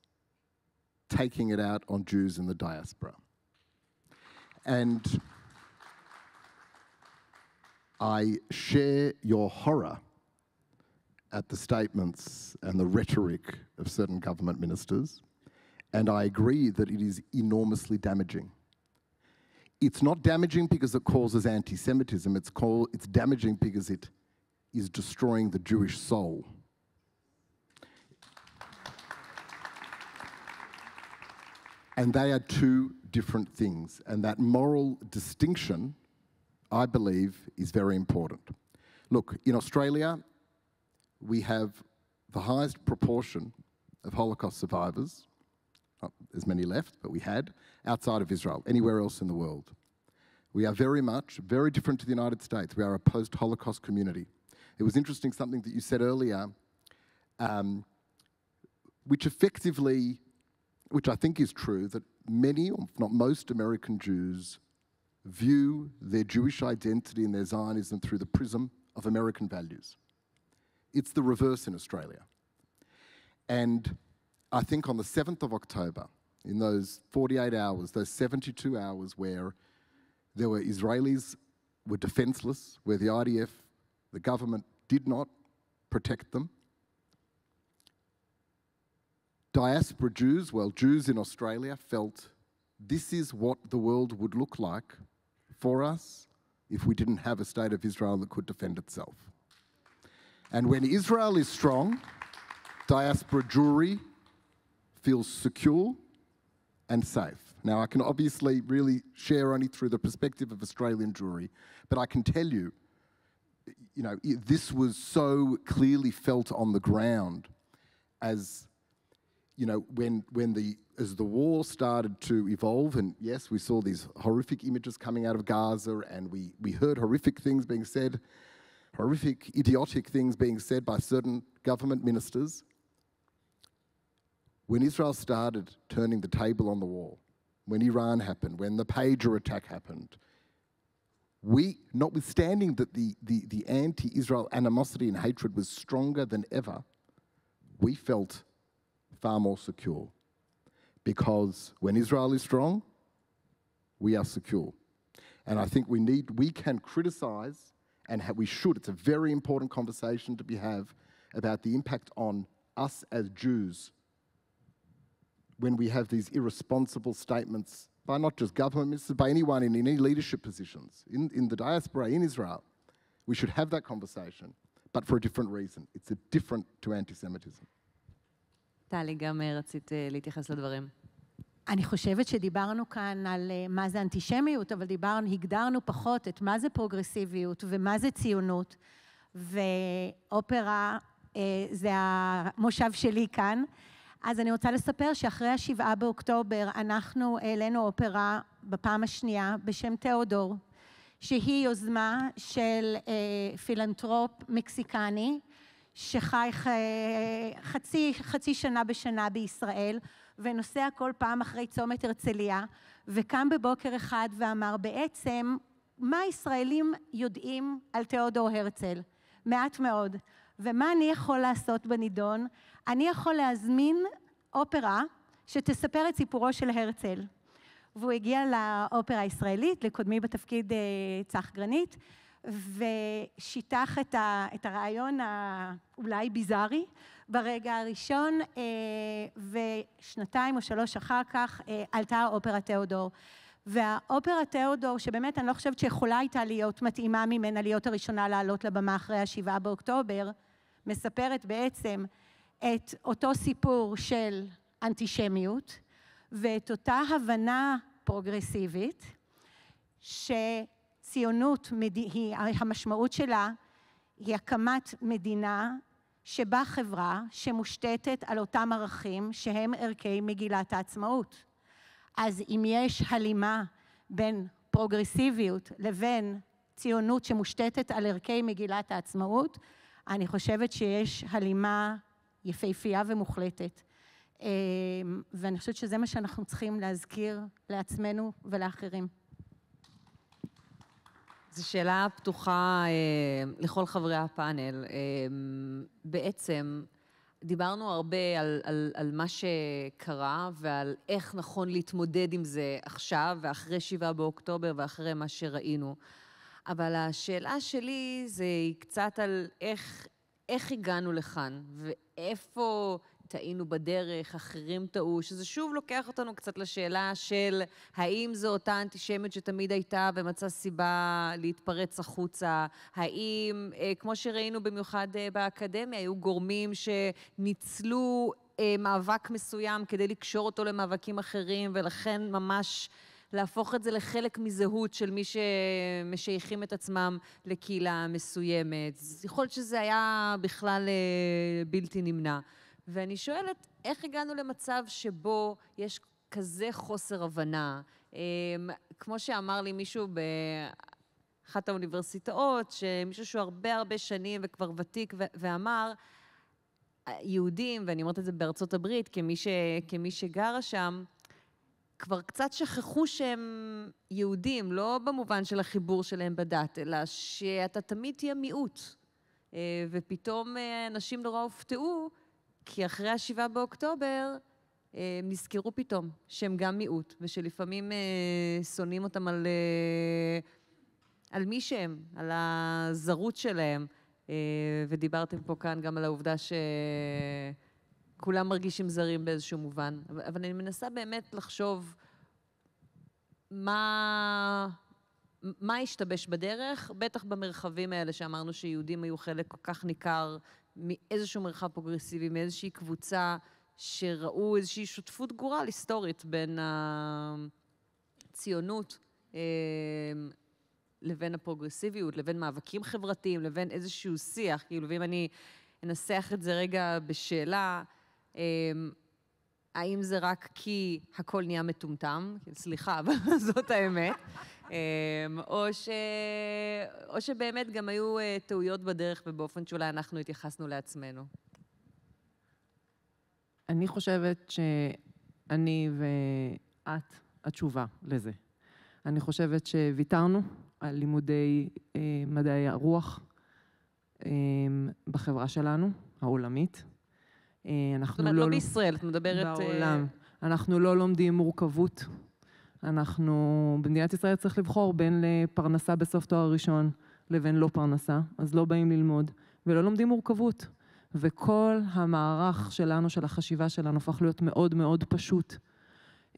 taking it out on Jews in the diaspora. And I share your horror at the statements and the rhetoric of certain government ministers, and I agree that it is enormously damaging. It's not damaging because it causes anti-Semitism, it's damaging because it is destroying the Jewish soul. And they are two different things, and that moral distinction, I believe, is very important. Look, in Australia, we have the highest proportion of Holocaust survivors, not as many left, but we had, outside of Israel, anywhere else in the world. We are very different to the United States. We are a post-Holocaust community. It was interesting, something that you said earlier, which I think is true, that many, or not most, American Jews view their Jewish identity and their Zionism through the prism of American values. It's the reverse in Australia. And I think on the 7th of October, in those 48 hours, those 72 hours where there were Israelis were defenseless, where the IDF, the government, did not protect them, diaspora Jews, well, Jews in Australia felt this is what the world would look like for us if we didn't have a state of Israel that could defend itself. And when Israel is strong, diaspora Jewry feels secure and safe. Now, I can obviously really share only through the perspective of Australian Jewry, but I can tell you, this was so clearly felt on the ground as as the war started to evolve, and yes, we saw these horrific images coming out of Gaza, and we heard horrific things being said, horrific, idiotic things being said by certain government ministers. When Israel started turning the table on the war, when Iran happened, when the pager attack happened, we, notwithstanding that the anti-Israel animosity and hatred was stronger than ever, we felt far more secure. Because when Israel is strong, we are secure. And I think we can criticize, and we should, it's a very important conversation to have about the impact on us as Jews when we have these irresponsible statements by not just government ministers, by anyone in any leadership positions, in the diaspora, in Israel. We should have that conversation, but for a different reason. It's different to anti-Semitism. טלי, גם רצית להתייחס לדברים. אני חושבת שדיברנו כאן על מה זה אנטישמיות, אבל הגדרנו פחות את מה זה פרוגרסיביות ומה זה ציונות, ואופרה זה המושב שלי כאן. אז אני רוצה לספר שאחרי ה7 באוקטובר אנחנו העלינו אופרה בפעם השנייה בשם תיאודור, שהיא יוזמה של פילנטרופ מקסיקני, שחי חצי שנה בשנה בישראל, ונוסע כל פעם אחרי צומת הרצליה, וקם בבוקר אחד ואמר בעצם, מה ישראלים יודעים על תיאודור הרצל? מעט מאוד. ומה אני יכול לעשות בנידון? אני יכול להזמין אופרה שתספר את סיפורו של הרצל. והוא הגיע לאופרה הישראלית, לקודמי בתפקיד צח גרנית, ושיטח את הרעיון האולי ביזארי ברגע הראשון, ושנתיים או 3 אחר כך עלתה האופרה תיאודור. והאופרה תיאודור, שבאמת אני לא חושבת שיכולה הייתה להיות מתאימה ממנה להיות הראשונה לעלות לבמה אחרי ה7 באוקטובר, מספרת בעצם את אותו סיפור של אנטישמיות, ואת אותה הבנה פרוגרסיבית, ציונות, המשמעות שלה היא הקמת מדינה שבה חברה שמושתתת על אותם ערכים שהם ערכי מגילת העצמאות. אז אם יש הלימה בין פרוגרסיביות לבין ציונות שמושתתת על ערכי מגילת העצמאות, אני חושבת שיש הלימה יפהפייה ומוחלטת. ואני חושבת שזה מה שאנחנו צריכים להזכיר לעצמנו ולאחרים. זו שאלה פתוחה לכל חברי הפאנל. בעצם, דיברנו הרבה על מה שקרה ועל איך נכון להתמודד עם זה עכשיו ואחרי 7 באוקטובר ואחרי מה שראינו. אבל השאלה שלי זה קצת על איך הגענו לכאן ואיפה טעינו בדרך, אחרים טעו, שזה שוב לוקח אותנו קצת לשאלה של האם זו אותה אנטישמיות שתמיד הייתה ומצאה סיבה להתפרץ החוצה, האם, כמו שראינו במיוחד באקדמיה, היו גורמים שניצלו מאבק מסוים כדי לקשור אותו למאבקים אחרים, ולכן ממש להפוך את זה לחלק מזהות של מי שמשייכים את עצמם לקהילה מסוימת. יכול להיות שזה היה בכלל בלתי נמנע. ואני שואלת, איך הגענו למצב שבו יש כזה חוסר הבנה? כמו שאמר לי מישהו באחת האוניברסיטאות, שמישהו שהוא הרבה שנים וכבר ותיק ואמר, יהודים, ואני אומרת את זה בארצות הברית, כמי שגרה שם, כבר קצת שכחו שהם יהודים, לא במובן של החיבור שלהם בדת, אלא שאתה תמיד תהיה מיעוט. ופתאום אנשים נורא הופתעו, כי אחרי 7 באוקטובר נזכרו פתאום שהם גם מיעוט, ושלפעמים שונאים אותם על מי שהם, על הזרות שלהם. ודיברתם פה כאן גם על העובדה שכולם מרגישים זרים באיזשהו מובן. אבל אני מנסה באמת לחשוב מה השתבש בדרך, בטח במרחבים האלה שאמרנו שיהודים היו חלק כל כך ניכר מאיזשהו מרחב פרוגרסיבי, מאיזושהי קבוצה שראו איזושהי שותפות גורל היסטורית בין הציונות לבין הפרוגרסיביות, לבין מאבקים חברתיים, לבין איזשהו שיח. כאילו, ואם אני אנסח את זה רגע בשאלה, האם זה רק כי הכל נהיה מטומטם? סליחה, אבל זאת האמת. או שבאמת גם היו טעויות בדרך ובאופן שאולי אנחנו התייחסנו לעצמנו. אני חושבת שאני ואת התשובה לזה. אני חושבת שוויתרנו על לימודי מדעי הרוח בחברה שלנו, העולמית. זאת אומרת, לא בישראל, את מדברת... בעולם. אנחנו לא לומדים מורכבות. אנחנו, במדינת ישראל צריך לבחור בין פרנסה בסוף תואר ראשון לבין לא פרנסה, אז לא באים ללמוד, ולא לומדים מורכבות. וכל המערך שלנו, של החשיבה שלנו, הפך להיות מאוד מאוד פשוט.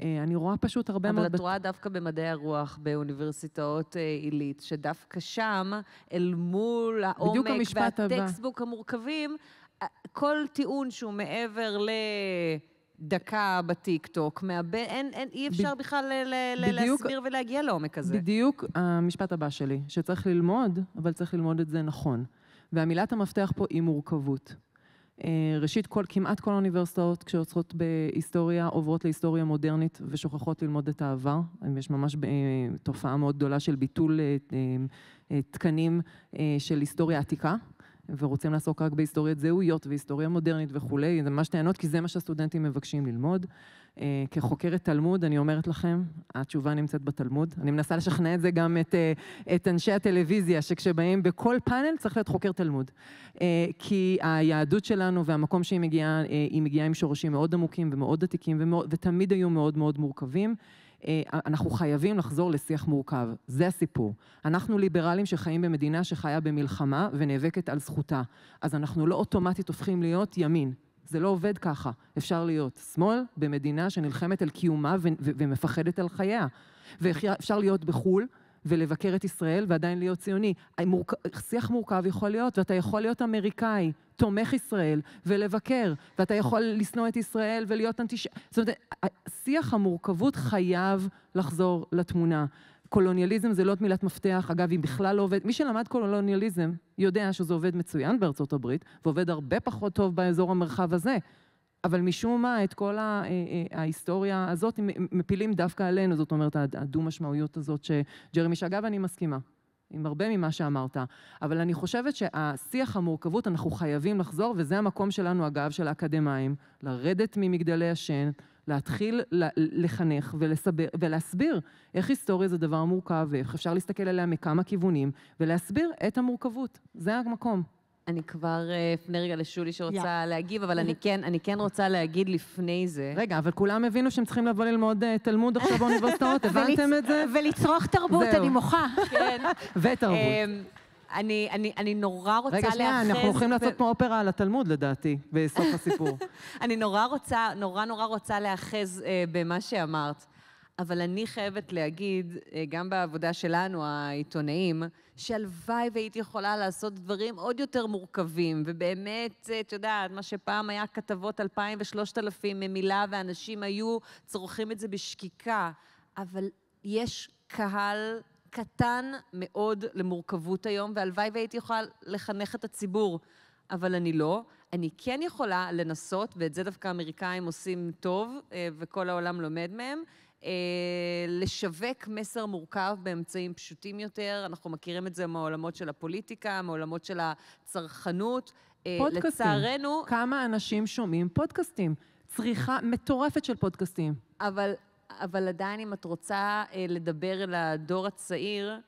אני רואה פשוט הרבה מאוד... אבל את רואה דווקא במדעי הרוח, באוניברסיטאות עילית, שדווקא שם, אל מול העומק והטקסטבוק המורכבים, כל טיעון שהוא מעבר לדקה בטיקטוק, אי אפשר בכלל להסביר ולהגיע לעומק הזה. בדיוק המשפט הבא שלי, שצריך ללמוד, אבל צריך ללמוד את זה נכון. והמילת המפתח פה היא מורכבות. ראשית, כמעט כל האוניברסיטאות כשעוצרות בהיסטוריה עוברות להיסטוריה מודרנית ושוכחות ללמוד את העבר. יש ממש תופעה מאוד גדולה של ביטול תקנים של היסטוריה עתיקה, ורוצים לעסוק רק בהיסטוריית זהויות והיסטוריה מודרנית וכולי. זה ממש טענות, כי זה מה שהסטודנטים מבקשים ללמוד. כחוקרת תלמוד, אני אומרת לכם, התשובה נמצאת בתלמוד. אני מנסה לשכנע את זה גם את אנשי הטלוויזיה, שכשבאים בכל פאנל צריך להיות חוקר תלמוד. כי היהדות שלנו והמקום שהיא מגיעה, היא מגיעה עם שורשים מאוד עמוקים ומאוד עתיקים, ותמיד היו מאוד מאוד מורכבים. אנחנו חייבים לחזור לשיח מורכב, זה הסיפור. אנחנו ליברלים שחיים במדינה שחיה במלחמה ונאבקת על זכותה, אז אנחנו לא אוטומטית הופכים להיות ימין, זה לא עובד ככה. אפשר להיות שמאל במדינה שנלחמת על קיומה ומפחדת על חייה, ואפשר להיות בחול ולבקר את ישראל ועדיין להיות ציוני. שיח מורכב יכול להיות, ואתה יכול להיות אמריקאי, תומך ישראל, ולבקר, ואתה יכול לשנוא את ישראל ולהיות זאת אומרת, שיח המורכבות חייב לחזור לתמונה. קולוניאליזם זה לא את מילת מפתח, אגב, היא בכלל לא עובד. מי שלמד קולוניאליזם יודע שזה עובד מצוין בארצות הברית, ועובד הרבה פחות טוב באזור המרחב הזה. אבל משום מה, את כל ההיסטוריה הזאת מפילים דווקא עלינו, זאת אומרת, הדו-משמעויות הזאת שג'רמי, שאגב, אני מסכימה עם הרבה ממה שאמרת, אבל אני חושבת שהשיח המורכבות אנחנו חייבים לחזור, וזה המקום שלנו, אגב, של האקדמיים, לרדת ממגדלי השן, להתחיל לחנך ולהסביר איך היסטוריה זה דבר מורכב, ואיך אפשר להסתכל עליה מכמה כיוונים, ולהסביר את המורכבות. זה המקום. אני כבר אפנה רגע לשולי שרוצה להגיב, אבל אני כן רוצה להגיד לפני זה. רגע, אבל כולם הבינו שהם צריכים לבוא ללמוד תלמוד עכשיו באוניברסיטאות, הבנתם את זה? ולצרוך תרבות, אני מוחה. כן. ותרבות. אני נורא רוצה רגע, שנייה, אנחנו הולכים לעשות פה אופרה על התלמוד, לדעתי, בסוף הסיפור. אני נורא רוצה להאחז במה שאמרת. אבל אני חייבת להגיד, גם בעבודה שלנו, העיתונאים, שהלוואי והייתי יכולה לעשות דברים עוד יותר מורכבים, ובאמת, את יודעת, מה שפעם היה כתבות 2,000 ו-3,000 מילה, ואנשים היו צורכים את זה בשקיקה, אבל יש קהל קטן מאוד למורכבות היום, והלוואי והייתי יכולה לחנך את הציבור, אבל אני לא. אני כן יכולה לנסות, ואת זה דווקא האמריקאים עושים טוב, וכל העולם לומד מהם, לשווק מסר מורכב באמצעים פשוטים יותר. אנחנו מכירים את זה מהעולמות של הפוליטיקה, מהעולמות של הצרכנות. פודקאסטים. לצערנו... כמה אנשים שומעים פודקאסטים? צריכה מטורפת של פודקאסטים. אבל עדיין אם את רוצה לדבר אל הדור הצעיר,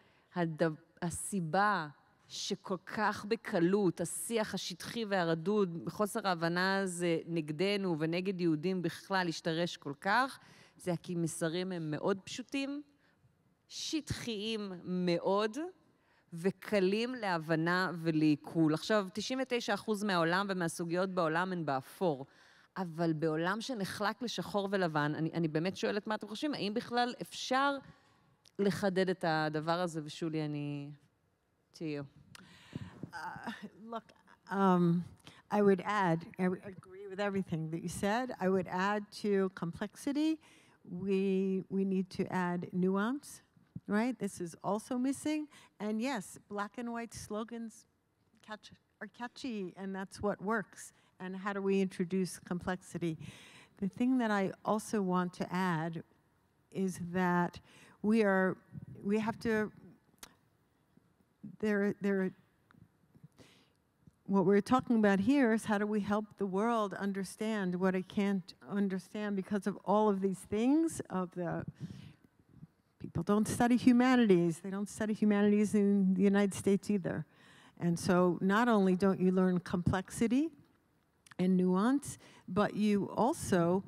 הסיבה שכל כך בקלות, השיח השטחי והרדוד, בחוסר ההבנה הזה נגדנו ונגד יהודים בכלל השתרש כל כך, זה כי מסרים הם מאוד פשוטים, שטחיים מאוד, וקלים להבנה ולעיכול. עכשיו, 99% מהעולם ומהסוגיות בעולם הן באפור, אבל בעולם שנחלק לשחור ולבן, אני באמת שואלת מה אתם חושבים, האם בכלל אפשר לחדד את הדבר הזה, ושולי, אני... to you. Look, I would add, I agree with everything that you said. I would add to complexity, we need to add nuance, right? This is also missing. And yes, black and white slogans are catchy, and that's what works. And how do we introduce complexity? The thing that I also want to add is that we have to, what we're talking about here is how do we help the world understand what it can't understand because of all of these things, people don't study humanities. They don't study humanities in the United States either. And so not only don't you learn complexity and nuance, but you also,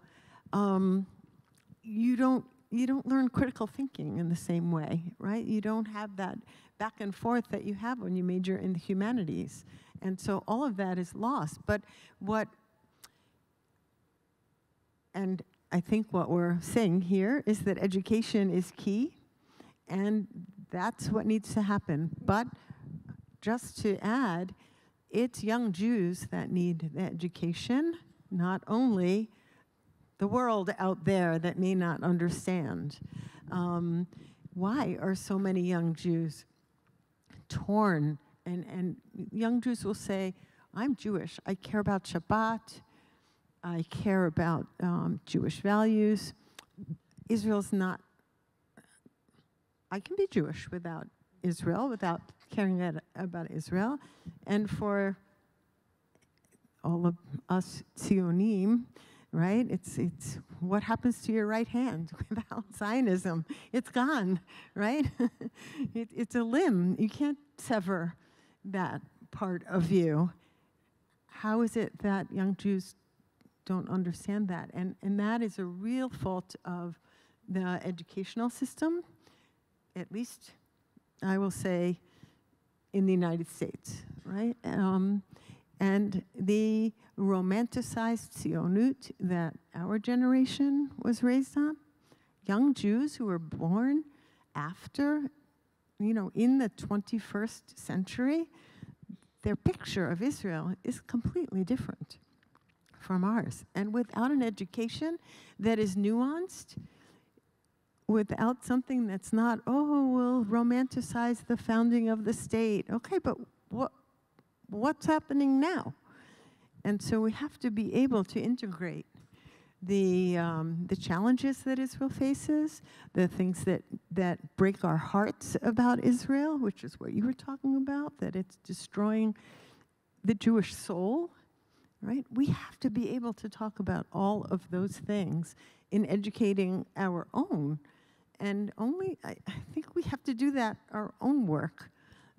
you don't learn critical thinking in the same way, right? You don't have that back and forth that you have when you major in the humanities. And so all of that is lost. But and I think what we're saying here is that education is key, and that's what needs to happen. But just to add, it's young Jews that need the education, not only the world out there that may not understand. Why are so many young Jews torn? And young Jews will say, I'm Jewish. I care about Shabbat. I care about Jewish values. Israel's not, I can be Jewish without Israel, without caring about Israel. And for all of us Zionim, right? It's what happens to your right hand without Zionism? It's gone, right? It's a limb. You can't sever that part of you. How is it that young Jews don't understand that? And that is a real fault of the educational system, at least I will say in the United States, right? And the romanticized Zionut that our generation was raised on, young Jews who were born after, in the 21st century, their picture of Israel is completely different from ours. And without an education that is nuanced, without something that's not, we'll romanticize the founding of the state. Okay, but what's happening now? And so we have to be able to integrate the challenges that Israel faces, the things that break our hearts about Israel, which is what you were talking about, that it's destroying the Jewish soul, right? We have to be able to talk about all of those things in educating our own. And I think we have to do that, our own work,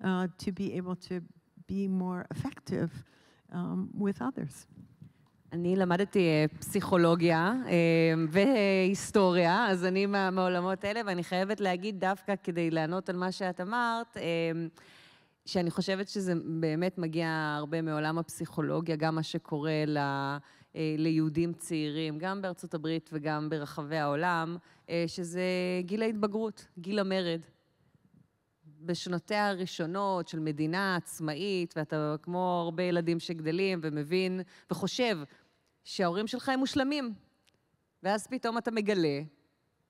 to be able to be more effective with others. אני למדתי פסיכולוגיה והיסטוריה, אז אני מהעולמות האלה, ואני חייבת להגיד דווקא כדי לענות על מה שאת אמרת, שאני חושבת שזה באמת מגיע הרבה מעולם הפסיכולוגיה, גם מה שקורה ליהודים צעירים, גם בארצות הברית וגם ברחבי העולם, שזה גיל ההתבגרות, גיל המרד. בשנותיה הראשונות של מדינה עצמאית, ואתה כמו הרבה ילדים שגדלים ומבין וחושב שההורים שלך הם מושלמים. ואז פתאום אתה מגלה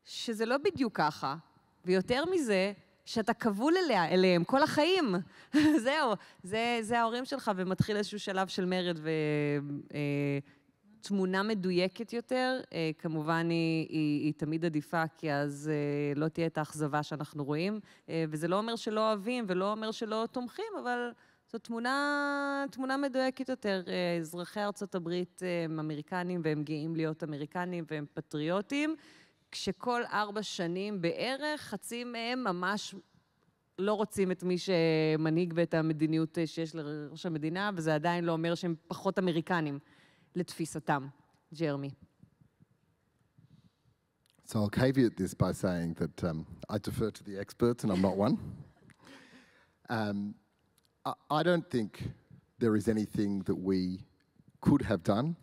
שזה לא בדיוק ככה, ויותר מזה, שאתה כבול אליהם כל החיים. זהו, זה ההורים שלך, ומתחיל איזשהו שלב של מרד, ותמונה מדויקת יותר, כמובן היא תמיד עדיפה, כי אז לא תהיה את האכזבה שאנחנו רואים, וזה לא אומר שלא אוהבים, ולא אומר שלא תומכים, אבל זו תמונה מדויקת יותר. אזרחי ארצות הברית הם אמריקנים, והם גאים להיות אמריקנים, והם פטריוטים, כשכל 4 שנים בערך, חצי מהם ממש לא רוצים את מי שמנהיג ואת המדיניות שיש לראש המדינה, וזה עדיין לא אומר שהם פחות אמריקנים לתפיסתם. ג'רמי. So I'll caveat this by saying that I defer to the experts and I'm not one. I don't think there is anything that we could have done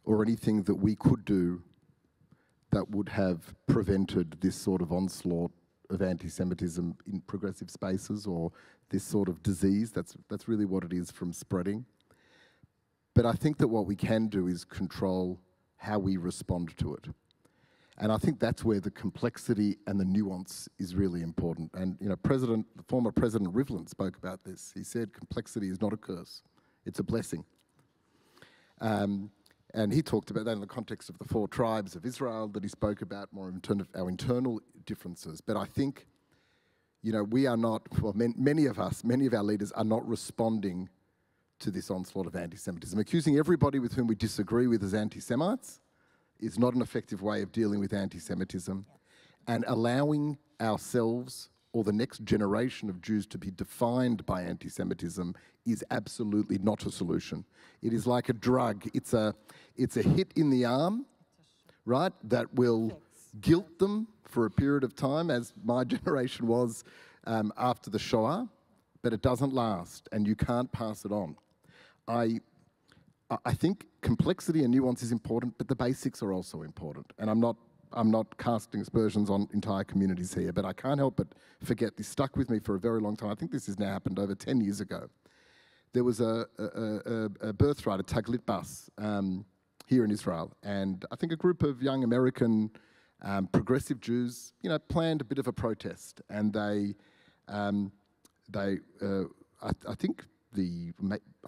or anything that we could do that would have prevented this sort of onslaught of anti-Semitism in progressive spaces, or this sort of disease. That's really what it is, from spreading. But I think that what we can do is control how we respond to it. And I think that's where the complexity and the nuance is really important. And the former President Rivlin spoke about this. He said complexity is not a curse, it's a blessing. And he talked about that in the context of the 4 tribes of Israel that he spoke about, more in terms of our internal differences. But I think, we are not, well, many of our leaders are not responding to this onslaught of anti-Semitism. Accusing everybody with whom we disagree with as anti-Semites is not an effective way of dealing with anti-Semitism. And allowing ourselves or the next generation of Jews to be defined by anti-Semitism is absolutely not a solution. It is like a drug. It's a hit in the arm, right, that will guilt them for a period of time, as my generation was after the Shoah, but it doesn't last, and you can't pass it on. I think complexity and nuance is important, but the basics are also important. And I'm not casting aspersions on entire communities here, but I can't help but forget, this stuck with me for a very long time. I think this has now happened over 10 years ago. There was a birthright, a Taglit bus, here in Israel, and I think a group of young American progressive Jews, planned a bit of a protest, and I'm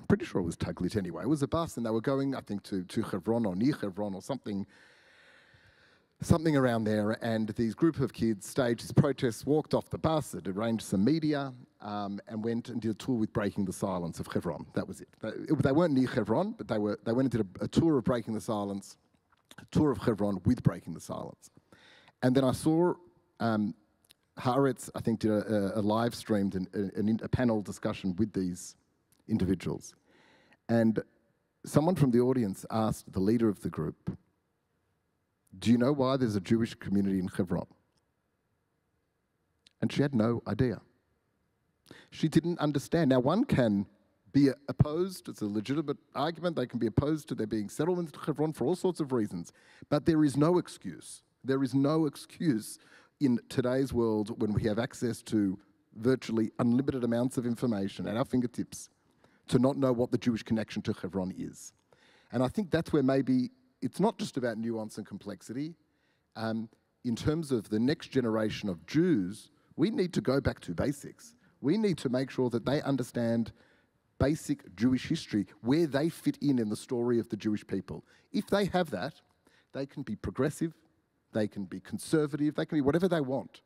pretty sure it was Taglit anyway. It was a bus, and they were going, I think, to Hebron or near Hebron or something around there, and these group of kids staged this protest, walked off the bus, had arranged some media, and went and did a tour with Breaking the Silence of Hebron. That was it. They weren't near Hebron, but they went and did a tour of Breaking the Silence, a tour of Hebron with Breaking the Silence. And then I saw Haaretz, I think, did a live streamed a panel discussion with these individuals. And someone from the audience asked the leader of the group, "Do you know why there's a Jewish community in Hebron?" And she had no idea. She didn't understand. Now, one can be opposed, it's a legitimate argument, they can be opposed to there being settlements in Hebron for all sorts of reasons, but there is no excuse. There is no excuse in today's world, when we have access to virtually unlimited amounts of information at our fingertips, to not know what the Jewish connection to Hebron is. And I think that's where maybe it's not just about nuance and complexity. In terms of the next generation of Jews, we need to go back to basics. We need to make sure that they understand basic Jewish history, where they fit in the story of the Jewish people. If they have that, they can be progressive, they can be conservative, they can be whatever they want.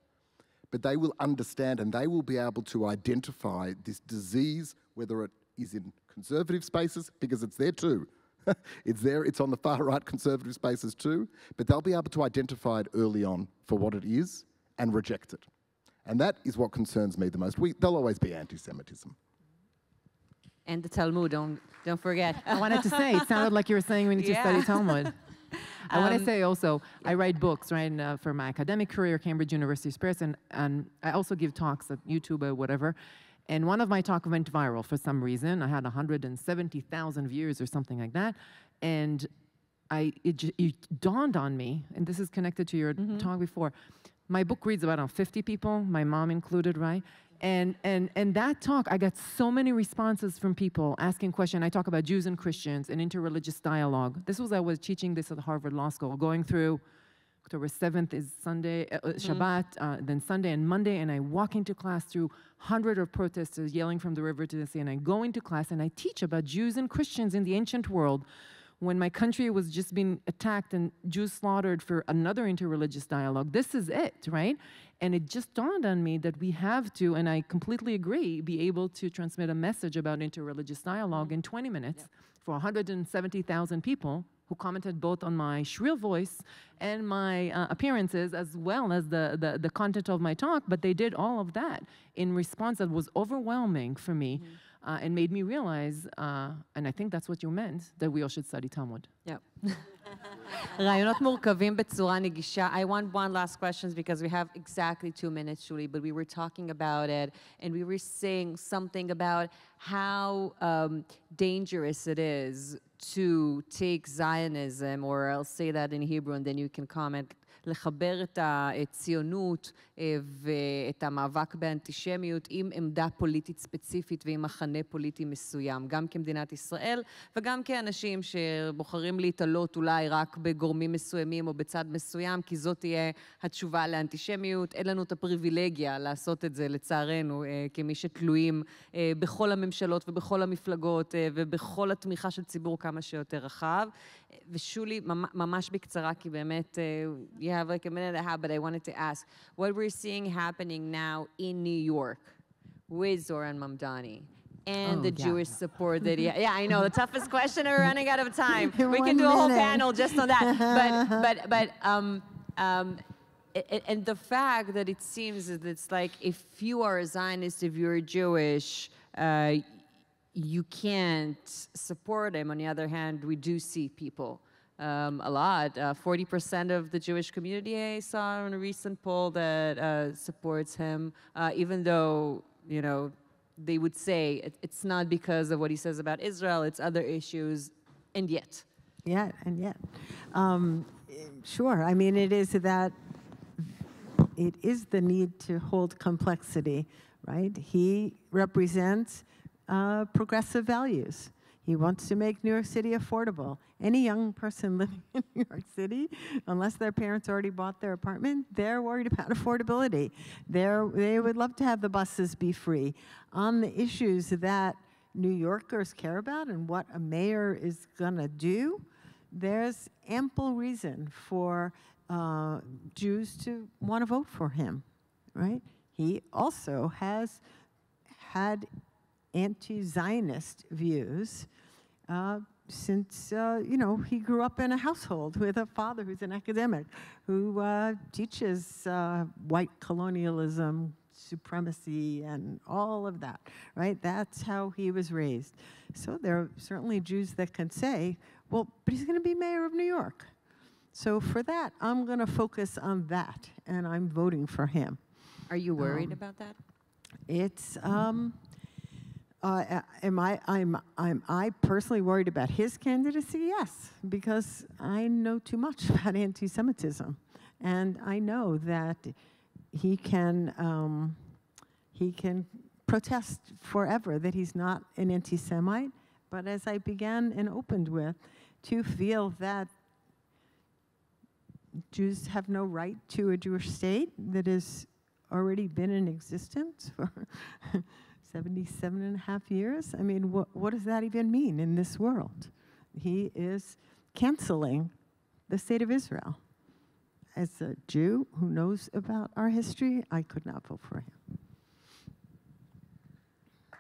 But they will understand, and they will be able to identify this disease, whether it is in conservative spaces, because it's there too. It's there, it's on the far right conservative spaces too, but they'll be able to identify it early on for what it is and reject it. And that is what concerns me the most. There'll always be anti-Semitism. And the Talmud, don't forget. I wanted to say, it sounded like you were saying we need to study Talmud. I want to say also, I write books, right, for my academic career, Cambridge University Press, and I also give talks at YouTube or whatever. And one of my talks went viral for some reason. I had 170,000 views or something like that. And it dawned on me, and this is connected to your talk before, my book reads about 50 people, my mom included, right? And that talk, I got so many responses from people asking questions. I talk about Jews and Christians and interreligious dialogue. I was teaching this at Harvard Law School, going through October 7th is Sunday, Shabbat, then Sunday and Monday, and I walk into class through hundreds of protesters yelling from the river to the sea, and I go into class and I teach about Jews and Christians in the ancient world when my country was just being attacked and Jews slaughtered for another interreligious dialogue. This is it, right? And it just dawned on me that we have to, and I completely agree, be able to transmit a message about interreligious dialogue in 20 minutes for 170,000 people who commented both on my shrill voice and my appearances, as well as the content of my talk, but they did all of that in response that was overwhelming for me. And made me realize, and I think that's what you meant, that we all should study Talmud. Yep. רעיונות מורכבים בצורה נגישה. I want one last question because we have exactly 2 minutes, Julie, but we were talking about it, and we were saying something about how dangerous it is to take Zionism, or I'll say that in Hebrew and then you can comment, לחבר את הציונות ואת המאבק באנטישמיות עם עמדה פוליטית ספציפית ועם מחנה פוליטי מסוים, גם כמדינת ישראל וגם כאנשים שבוחרים להתעלות אולי רק בגורמים מסוימים או בצד מסוים, כי זאת תהיה התשובה לאנטישמיות. אין לנו את הפריבילגיה לעשות את זה לצערנו, כמי שתלויים בכל הממשלות ובכל המפלגות ובכל התמיכה של ציבור כמה שיותר רחב. ושולי, ממש בקצרה, כי באמת, you have like a minute and a half, but I wanted to ask, what we're seeing happening now in New York with Zoran Mamdani and the Jewish support that yeah, I know, the toughest question, and we're running out of time. We can do a whole panel just on that. And the fact that it seems that it's like, if you are a Zionist, if you're Jewish, you can't support him. On the other hand, we do see people, a lot, 40% of the Jewish community I saw in a recent poll that supports him, even though, you know, they would say it's not because of what he says about Israel, it's other issues, and yet. Yeah, and yet. Sure, I mean, it is the need to hold complexity, right? He represents progressive values. He wants to make New York City affordable. Any young person living in New York City, unless their parents already bought their apartment, they're worried about affordability. They would love to have the buses be free. On the issues that New Yorkers care about and what a mayor is gonna do, there's ample reason for Jews to want to vote for him, right? He also has had anti-Zionist views since, you know, he grew up in a household with a father who's an academic who teaches white colonialism, supremacy, and all of that, right? That's how he was raised. So there are certainly Jews that can say, well, but he's going to be mayor of New York. So for that, I'm going to focus on that, and I'm voting for him. Are you worried about that? It's, am I personally worried about his candidacy? Yes, because I know too much about anti-Semitism, and I know that he can protest forever that he's not an anti-Semite. But as I began and opened with, to feel that Jews have no right to a Jewish state that has already been in existence for 77.5 years. I mean, what does that even mean in this world? He is canceling the state of Israel. As a Jew who knows about our history, I could not vote for him.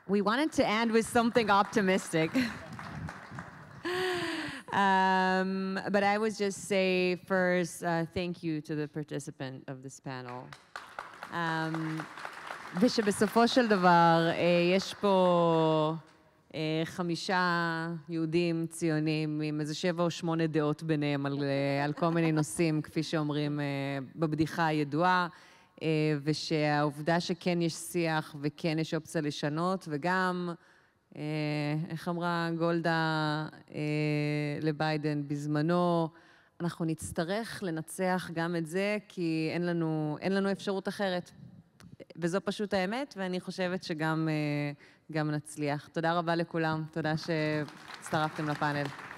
We wanted to end with something optimistic. But I would just say first, thank you to the participant of this panel. ושבסופו של דבר יש פה 5 יהודים ציונים עם איזה 7 או 8 דעות ביניהם על כל מיני נושאים, כפי שאומרים בבדיחה הידועה, ושהעובדה שכן יש שיח וכן יש אופציה לשנות, וגם, איך אמרה גולדה לביידן בזמנו, אנחנו נצטרך לנצח גם את זה, כי אין לנו אפשרות אחרת. וזו פשוט האמת, ואני חושבת שגם נצליח. תודה רבה לכולם, תודה שהצטרפתם לפאנל.